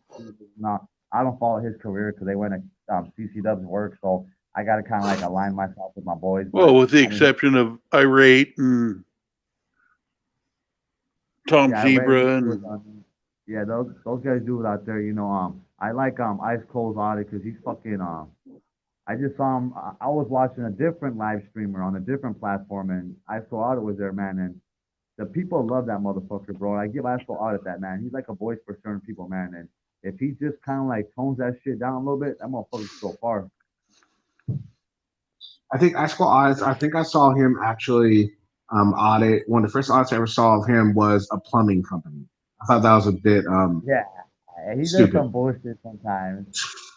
I don't follow his career because they went to CCW's work, so I got to kind of like align myself with my boys. Well, But with the I mean, exception of Irate and Tom yeah, Ray, Zebra and yeah, those guys do it out there. I like Ice Cold's Audit because he's fucking I just saw him. I was watching a different live streamer on a different platform, and I saw Audit was there, man. And the people love that motherfucker, bro. I give Asshole Audit that, man. He's like a voice for certain people, man. And if he just kind of like tones that shit down a little bit, that motherfucker can go far. I think I saw audits. I think I saw him actually audit. One of the first audits I ever saw of him was a plumbing company. I thought that was a bit Yeah, he does stupid. some bullshit sometimes,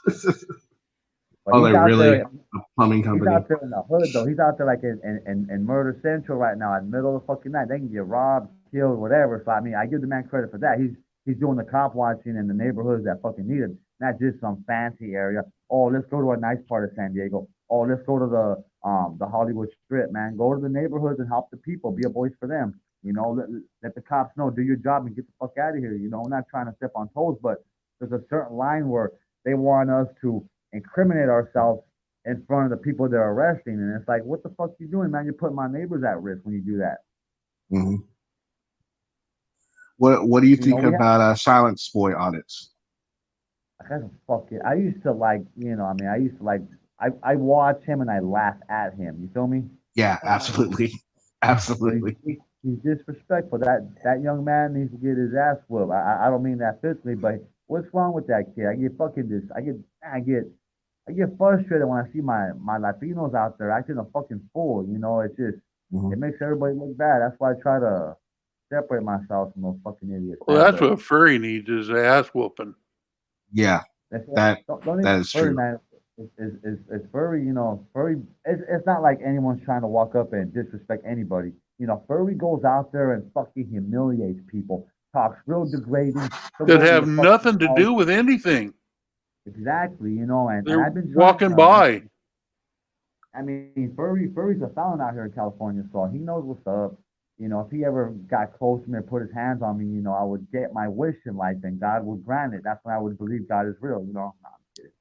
but Oh, he's like out really there. a plumbing He's company? out there in the hood though. He's out there like in Murder Central right now at the middle of the fucking night. They can get robbed, killed, whatever. So I mean, I give the man credit for that. He's doing the cop watching in the neighborhoods that fucking need it, not just some fancy area. Oh, let's go to a nice part of San Diego. Oh, let's go to the Hollywood Strip, man. Go to the neighborhoods and help the people. Be a voice for them. Let the cops know. Do your job and get the fuck out of here. We're not trying to step on toes, but there's a certain line where they want us to incriminate ourselves in front of the people they're arresting. And it's like, what the fuck you doing, man? You're putting my neighbors at risk when you do that. Hmm. What do you think We have about silent boy audits? kind of fuck it. I used to like, I mean, I used to like, I watch him and I laugh at him. You feel me? Yeah, absolutely, absolutely. He's disrespectful. That young man needs to get his ass whooped. I don't mean that physically, but what's wrong with that kid? I get frustrated when I see my Latinos out there acting a fucking fool. It's just Mhm. it makes everybody look bad. That's why I try to separate myself from those fucking idiots, well, man. that's But what Furry needs is a ass whooping. Yeah, that's that don't even that is furry, true. man. It's furry, furry. It's not like anyone's trying to walk up and disrespect anybody. Furry goes out there and fucking humiliates people, talks real degrading. He'll That go to have your fucking nothing to house. do with anything. Exactly, and They're I've been trying walking to. by. I mean, Furry's a felon out here in California, so he knows what's up. If he ever got close to me or put his hands on me, I would get my wish in life and God would grant it. That's when I would believe God is real. No, I'm kidding.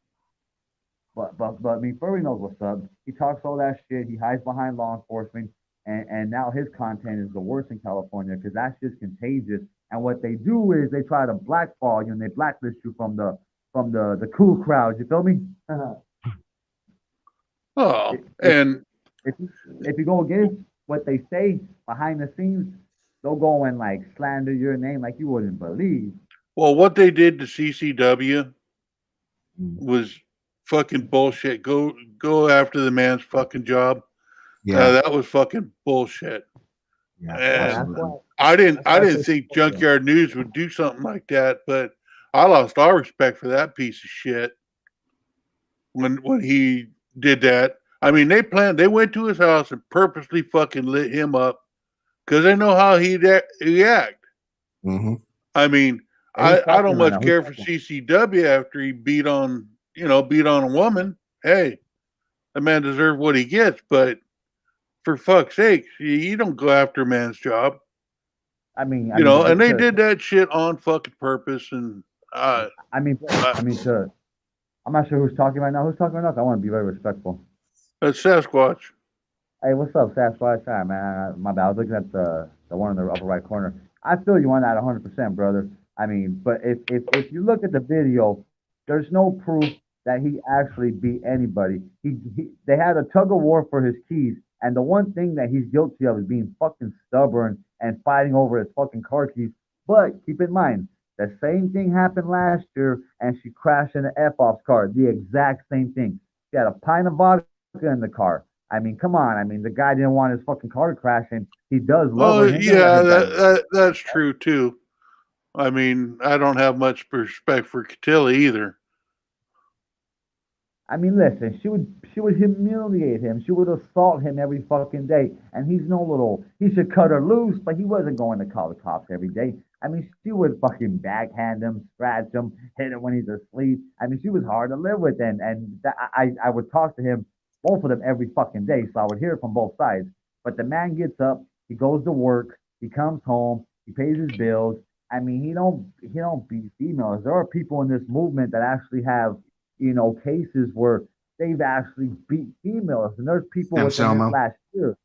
But I mean, Furry knows what's up. He talks all that shit. He hides behind law enforcement, and now his content is the worst in California because that's just contagious. And what they do is they try to blackball you and they blacklist you from the cool crowd. You feel me? Oh, if, and if if you go against what they say behind the scenes, they'll go and like slander your name like you wouldn't believe. well, what they did to CCW was fucking bullshit. Go after the man's fucking job. Yeah. That was fucking bullshit. Yeah, And absolutely. I didn't That's why I say think Junkyard News would do something like that, but I lost all respect for that piece of shit when he did that. I mean, they went to his house and purposely fucking lit him up because they know how he'd react. Mm-hmm. I mean, Hey, who's I talking don't right much now? Who's care for talking? CCW after he beat on a woman. Hey, the man deserves what he gets, but for fuck's sake, you don't go after a man's job. I mean, And they did that shit on fucking purpose. And I mean, to I'm not sure who's talking right now. Who's talking right now? I want to be very respectful. That's Sasquatch. Hey, what's up, Sasquatch? Sorry, man. My bad. I was looking at the one in the upper right corner. I feel you on that 100%, brother. I mean, but if you look at the video, there's no proof that he actually beat anybody. They had a tug of war for his keys, and the one thing that he's guilty of is being fucking stubborn and fighting over his fucking car keys. But keep in mind, the same thing happened last year, and she crashed in an F-Ops car. The exact same thing. She had a pint of vodka in the car. I mean, come on. I mean, the guy didn't want his fucking car to crash, and he does love Oh her. He ain't gonna let yeah, her die. that's true too. I mean, I don't have much respect for Catilla either. I mean, listen, she would humiliate him. She would assault him every fucking day. And he's no little. He should cut her loose, but he wasn't going to call the cops every day. I mean, she would fucking backhand him, scratch him, hit him when he's asleep. I mean, she was hard to live with, and I would talk to him, both of them, every fucking day, so I would hear it from both sides. But the man gets up, he goes to work, he comes home, he pays his bills. I mean, he don't beat females. There are people in this movement that actually have cases where they've actually beat females. And there's people within this Anselmo. last year.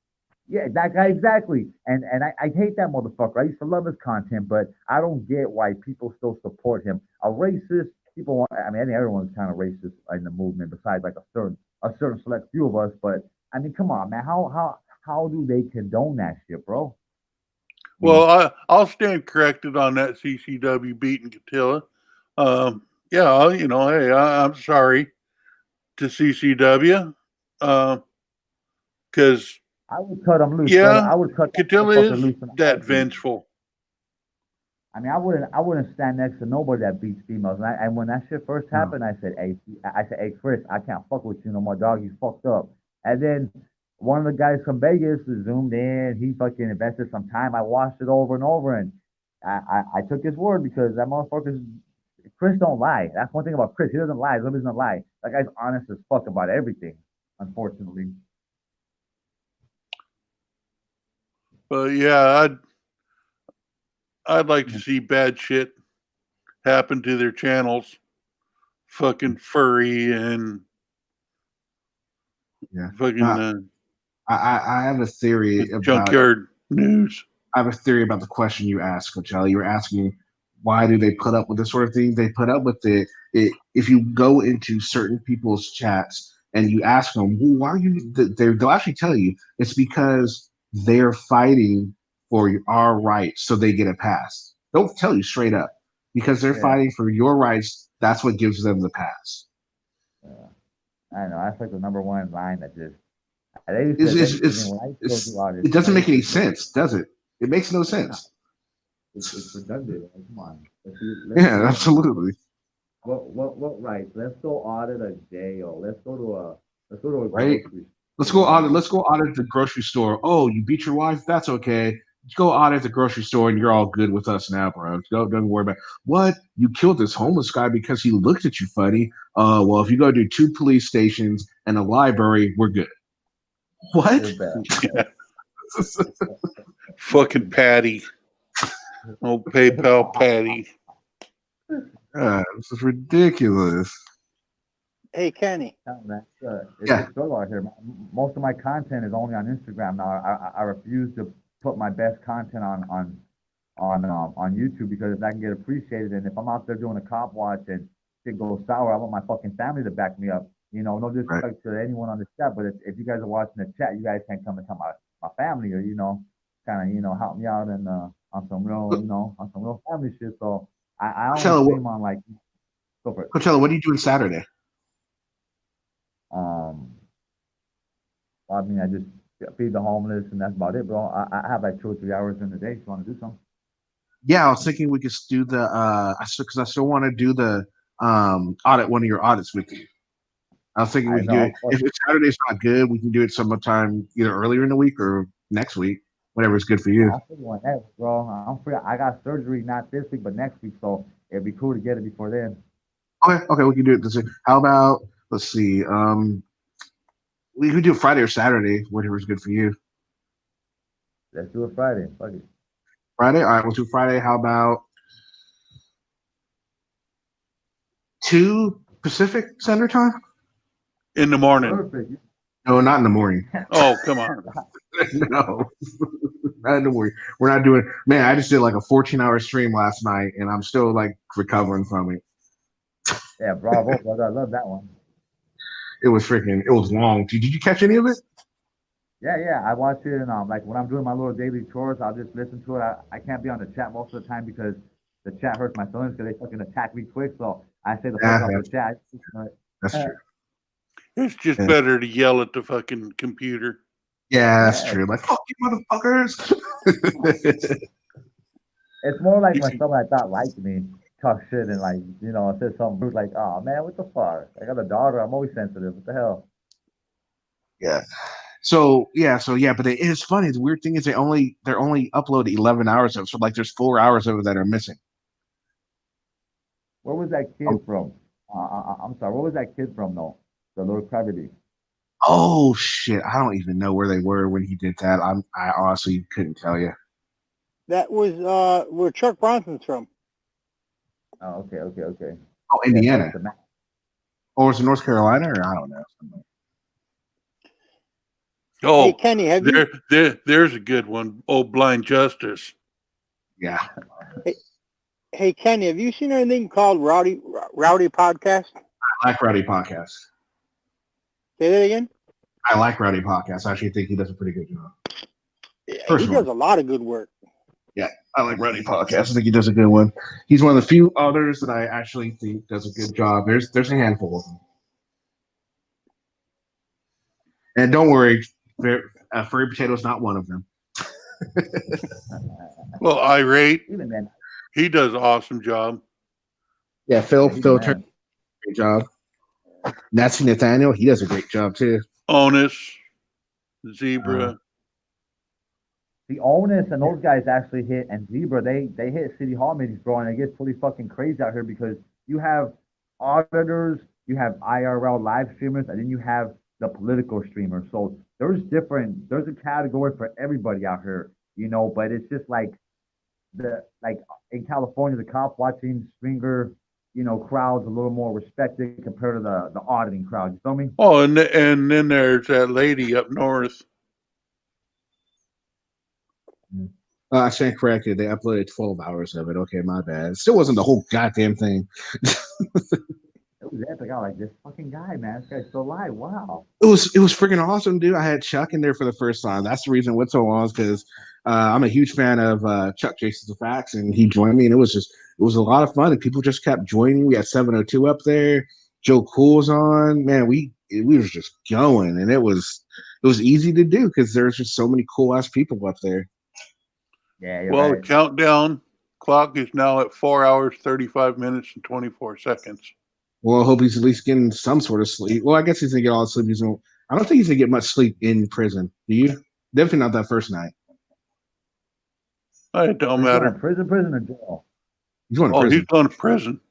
Yeah, that guy exactly. And I hate that motherfucker. I used to love his content, but I don't get why people still support him. A racist, people want, I mean, I think everyone's kind of racist in the movement besides like a certain select few of us. But I mean, come on, man. How do they condone that shit, bro? Well, I'll stand corrected on that CCW beating Catilla. Yeah, hey, I'm sorry to CCW because I would cut him loose, brother. yeah, I would cut that Catilla motherfucker is loose in a that heartbeat. vengeful. I mean, I wouldn't stand next to nobody that beats females. And when that shit first happened, I said, hey, Chris, I can't fuck with you no more, dog. You fucked up. And then one of the guys from Vegas zoomed in. He fucking invested some time. I watched it over and over, and I took his word because that motherfucker's Chris don't lie. That's one thing about Chris. He doesn't lie. He's always gonna lie. That guy's honest as fuck about everything. Unfortunately. But yeah, I'd like to see bad shit happen to their channels. Fucking furry and Yeah. fucking I have a theory about Junkyard News. I have a theory about the question you asked, Coachella. You were asking why do they put up with this sort of thing? They put up with it if you go into certain people's chats and you ask them, well, why are you? They'll actually tell you it's because they're fighting for our rights, so they get a pass. They'll tell you straight up because they're Yeah. fighting for your rights. That's what gives them the pass. I know. That's like the number one line that just. It doesn't make any sense, does it? It makes no sense. It's redundant. Like, come on. Yeah, absolutely. What rights? Let's go audit a jail. Let's go to a Right? grocery Let's store. go audit the grocery store. Oh, you beat your wife? That's okay. Go audit the grocery store and you're all good with us now, bro. Don't worry about what you killed this homeless guy because he looked at you funny. Well, if you go to 2 police stations and a library, we're good. What? Fucking Patty. Oh, PayPal Patty. This is ridiculous. Hey, Kenny. It's a struggle out here. Most of my content is only on Instagram now. I refuse to put my best content on on YouTube because I can get appreciated. And if I'm out there doing a cop watch and shit goes sour, I want my fucking family to back me up. You know, no disrespect to anyone on the chat, but if you guys are watching the chat, you guys can't come and tell my family or kind of help me out and on some real on some real family shit. So I only Coachella, stream on like go for it. Coachella, what are you doing Saturday? I mean, I just feed the homeless and that's about it, bro. I have like 2 or 3 hours in the day if you want to do something. Yeah, I was thinking we could do the because I still want to do the audit one of your audits with you. I was thinking we can do it if Saturday's not good, we can do it sometime either earlier in the week or next week, whatever's good for you. I'll figure one next, bro. I'm free. I got surgery not this week, but next week, so it'd be cool to get it before then. Okay, we can do it this week. How about let's see, we could do it Friday or Saturday, whatever's good for you. Let's do it Friday. Fuck it. Friday? All right, we'll do Friday. How about 2 Pacific Standard Time? In the morning. Perfect. No, not in the morning. Oh, come on. No, not in the morning. We're not doing. Man, I just did like a 14-hour stream last night, and I'm still like recovering from it. Yeah, bravo, brother. I love that one. It was long. Did you catch any of it? Yeah. I watch it and like when I'm doing my little daily chores, I'll just listen to it. I can't be on the chat most of the time because the chat hurts my feelings because they fucking attack me quick. So I say the fuck off the chat. That's true. It's just better to yell at the fucking computer. Yeah, that's true. Like, fuck you, motherfuckers. It's more like when someone I thought liked me talk shit and like, says something rude like, oh man, what the fuck? I got a daughter. I'm always sensitive. What the hell? Yeah. So yeah, but it's funny. The weird thing is they're only upload 11 hours of it. So like there's 4 hours of it that are missing. Where was that kid from? I'm sorry. Where was that kid from though? The little crybaby. Oh shit! I don't even know where they were when he did that. I honestly couldn't tell you. That was where Chuck Bronson's from. Oh, okay. Oh, Indiana. Or was it North Carolina? Or I don't know. Oh, hey, Kenny, have there's a good one. Oh, Blind Justice. Yeah. Hey, Kenny, have you seen anything called Rowdy Podcast? I like Rowdy Podcast. Say that again? I like Rowdy Podcast. I actually think he does a pretty good job. Yeah, he does a lot of good work. Yeah, I like Rowdy Podcast. I think he does a good one. He's one of the few others that I actually think does a good job. There's a handful of them. And don't worry, Furry Potato's not one of them. Well, Irate, even then, he does an awesome job. Yeah, Phil Turner, great job. Nancy Nathaniel, he does a great job too. Onus, Zebra. The Onus and those guys actually hit, and Zebra, they hit City Hall meetings, bro, and it gets pretty fucking crazy out here because you have auditors, you have IRL live streamers, and then you have the political streamers. So there's a category for everybody out here, but it's just like in California, the cop watching stringer, crowd's a little more respected compared to the auditing crowd. You feel me? Oh, and then there's that lady up north. I stand corrected. They uploaded 12 hours of it. Okay, my bad. It still wasn't the whole goddamn thing. It was epic. I was like, this fucking guy, man. This guy's still alive. Wow. It was freaking awesome, dude. I had Chuck in there for the first time. That's the reason it went so long, is because I'm a huge fan of Chuck Chases the Facts, and he joined me, and it was a lot of fun, and people just kept joining. We had 702 up there. Joe Cool's on. Man, we was just going, and it was easy to do because there's just so many cool ass people up there. Yeah. Well, right. The countdown clock is now at 4 hours, 35 minutes, and 24 seconds. Well, I hope he's at least getting some sort of sleep. Well, I guess he's gonna get all the sleep. I don't think he's gonna get much sleep in prison. Do you? Definitely not that first night. It don't matter. Prison or jail? He's going to prison. He's going to prison.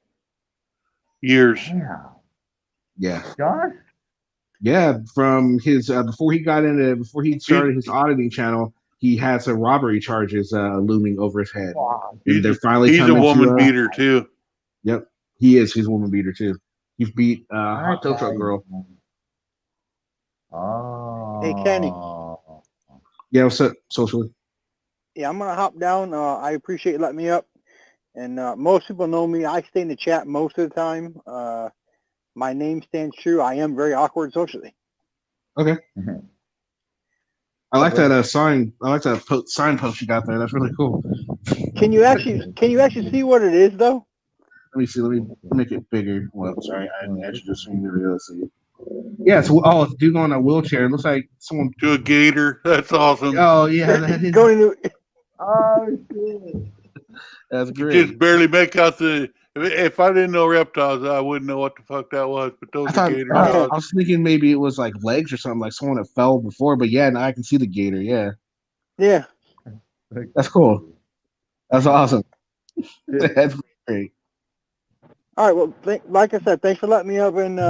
Years. Yeah. Josh? Yeah, from his before he started his auditing channel, he had some robbery charges looming over his head. Wow. He's a woman beater too. Yep, he is. He's a woman beater too. He beat hot tow truck girl. Oh. Hey, Kenny. Yeah, what's up, socially? Yeah, I'm gonna hop down. I appreciate you letting me up. And most people know me. I stay in the chat most of the time. My name stands true. I am very awkward socially. Okay. I like that sign. I like that sign post you got there. That's really cool. Can you actually see what it is though? Let me see. Let me make it bigger. Well, sorry, I actually just seen the video. See. Yeah, it's it's a dude on a wheelchair. It looks like someone to a gator. That's awesome. Oh yeah, that is going to. Oh shit. That's You great. just barely make out the. If I didn't know reptiles, I wouldn't know what the fuck that was. But those I are thought gator I jaws. was thinking maybe it was like legs or something, like someone that fell before. But yeah, now I can see the gator. Yeah, Yeah. that's cool. That's awesome. That's great. All right. Well, like I said, thanks for letting me up. And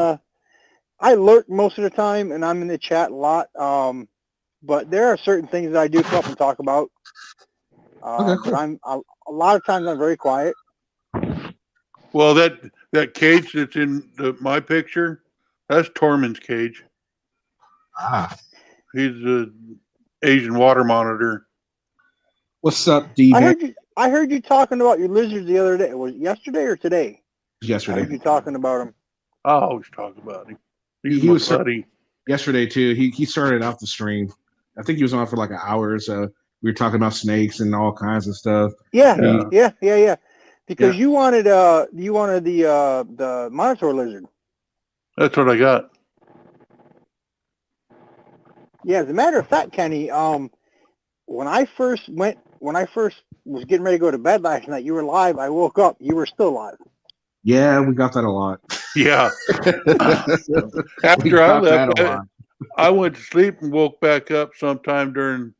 I lurk most of the time, and I'm in the chat a lot. But there are certain things that I do come up and talk about. Okay, cool. But a lot of times I'm very quiet. Well, that cage that's in my picture, that's Tormund's cage. Ah, he's the Asian water monitor. What's up, D-Man? I heard you talking about your lizards the other day. Was it yesterday or today? Yesterday. I heard you talking about them. I always talk about him. He's He my was buddy. Yesterday too. He started off the stream. I think he was on for like an hour or so. We were talking about snakes and all kinds of stuff. Yeah. Because you wanted the monitor lizard. That's what I got. Yeah, as a matter of fact, Kenny, when I first was getting ready to go to bed last night, you were live. I woke up, you were still live. Yeah, we got that a lot. Yeah. We After I got that left, a lot. I went to sleep and woke back up sometime during,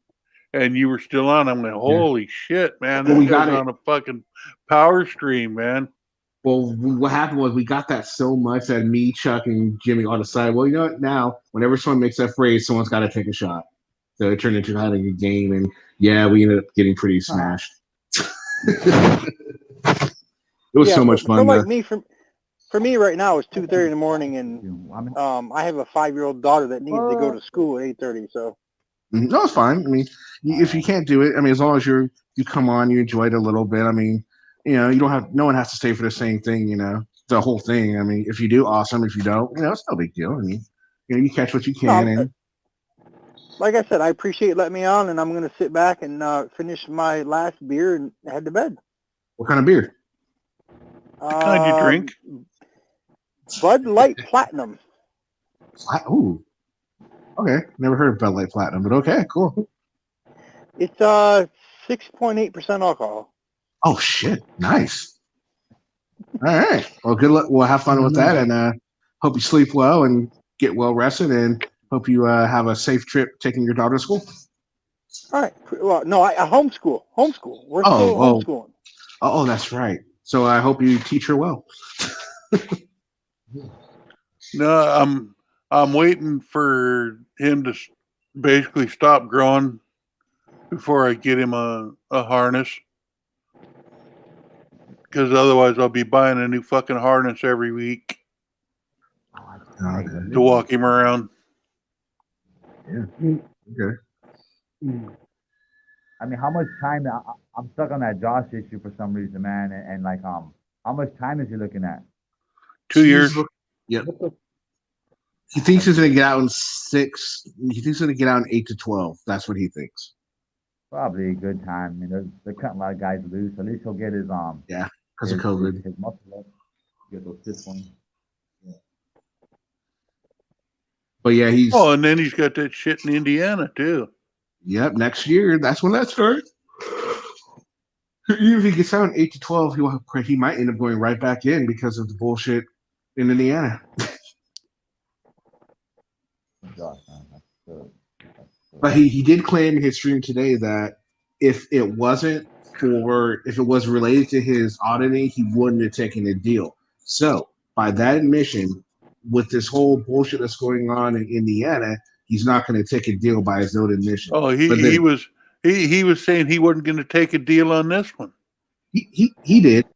and you were still on. I'm like, holy shit, man! Well, This we guy's got it. on a fucking power stream, man. Well, what happened was we got that so much that me, Chuck, and Jimmy all decided, well, you know what? Now, whenever someone makes that phrase, someone's got to take a shot. So it turned into having a game, and yeah, we ended up getting pretty smashed. It was so much fun. So like me, for me right now, it's 2:30 in the morning, and I have a 5-year-old daughter that needs to go to school at 8:30. So no, it's fine. I mean, if you can't do it, I mean, as long as you come on, you enjoy it a little bit. I mean, you know, no one has to stay for the same thing. You know, the whole thing. I mean, if you do, awesome. If you don't, you know, it's no big deal. I mean, you know, you catch what you can. And like I said, I appreciate you letting me on, and I'm going to sit back and finish my last beer and head to bed. What kind of beer? What kind you drink? Bud Light Platinum. Ooh. Okay, never heard of Bud Light Platinum, but okay, cool. It's 6.8% alcohol. Oh shit, nice. All right. Well, good luck. Well, have fun with that, and hope you sleep well and get well rested, and hope you have a safe trip taking your daughter to school. All right. Well, no, I homeschool. Homeschool. We're still homeschooling. Oh, that's right. So I hope you teach her well. No, I'm waiting for him to basically stop growing before I get him a harness. Because otherwise, I'll be buying a new fucking harness every week to walk him around. Yeah. Okay. I mean, how much time? I'm stuck on that Josh issue for some reason, man. And like, how much time is he looking at? 2 years. Yep. He thinks he's gonna get out in 6. He thinks he's gonna get out in 8 to 12. That's what he thinks. Probably a good time. I mean, they're cutting a lot of guys loose. At least he'll get his Yeah, because of COVID. His muscle up. Get those fist ones. Yeah. But yeah, he's. Oh, and then he's got that shit in Indiana too. Yep, next year. That's when that starts. Even if he gets out in 8 to 12, he might end up going right back in because of the bullshit in Indiana. But he did claim in his stream today that if it was related to his auditing, he wouldn't have taken a deal. So by that admission, with this whole bullshit that's going on in Indiana, he's not going to take a deal by his own admission. Oh, he was saying he wasn't going to take a deal on this one. He did.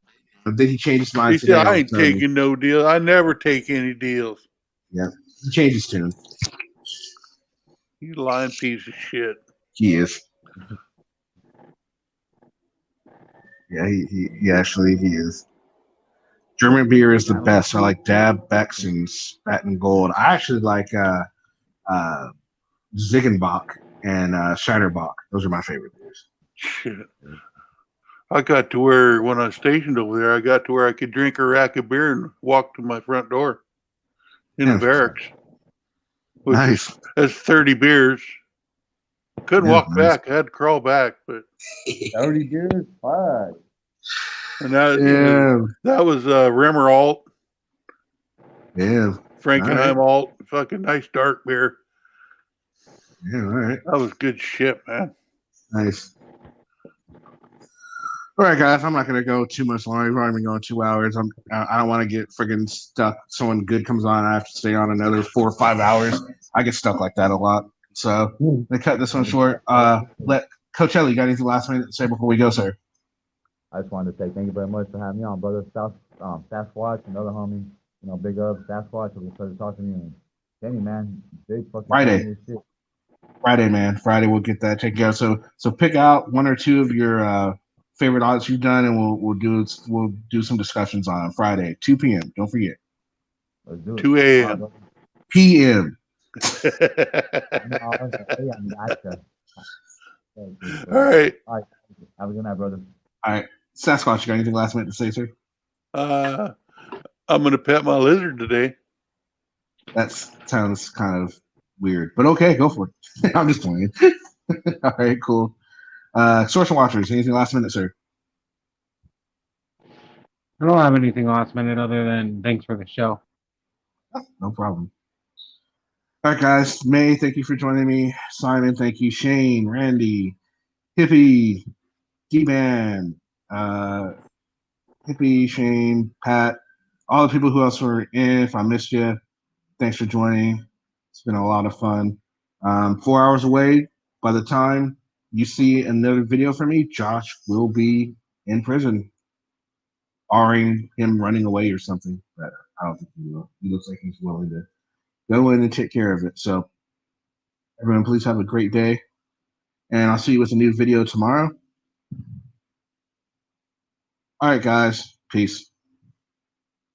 But then he changed his mind. He said, "I ain't taking no deal. I never take any deals." Yeah, he changed his tune. You lying piece of shit. He is. Yeah, he actually he is. German beer is the best. I like Dab, Beck's, and Spaten Gold. I actually like Ziegenbach and Scheiderbach. Those are my favorite beers. Shit. I got to where, when I was stationed over there, I got to where I could drink a rack of beer and walk to my front door in the barracks. Which Nice. That's 30 beers. Couldn't walk nice. back. I had to crawl back, but 30 beers? Fuck. And that was Rimmer Alt. Yeah. Frankenheim Alt. Fucking nice dark beer. Yeah, all right. That was good shit, man. Nice. All right, guys. I'm not gonna go too much longer. We've already been going 2 hours. I don't want to get friggin' stuck. Someone good comes on, I have to stay on another 4 or 5 hours. I get stuck like that a lot. So they cut this one short. Let Coach Ellie, got anything last minute to say before we go, sir? I just wanted to say thank you very much for having me on, brother. Sasquatch, another homie. You know, big up Sasquatch. It was a pleasure talking to you. And Kenny, man, big fucking Friday. Shit. Friday, man. Friday, we'll get that taken care of. So pick out 1 or 2 of your favorite audits you've done, and we'll do some discussions on Friday, 2 p.m. Don't forget. Let's do it. 2 a.m. p.m. All right. Have a good night, brother. All right. Sasquatch, you got anything last minute to say, sir? I'm going to pet my lizard today. That sounds kind of weird, but okay, go for it. I'm just playing. All right, cool. Source and Watchers, anything last minute, sir? I don't have anything last minute other than thanks for the show. No problem. All right, guys. May, thank you for joining me. Simon, thank you. Shane, Randy, Hippie, D-Man, Hippie, Shane, Pat, all the people who else were in. If I missed you, thanks for joining. It's been a lot of fun. 4 hours away. By the time you see another video from me, Josh will be in prison, barring him running away or something. But I don't think he will. He looks like he's willing to go in and take care of it. So everyone, please have a great day. And I'll see you with a new video tomorrow. All right, guys. Peace.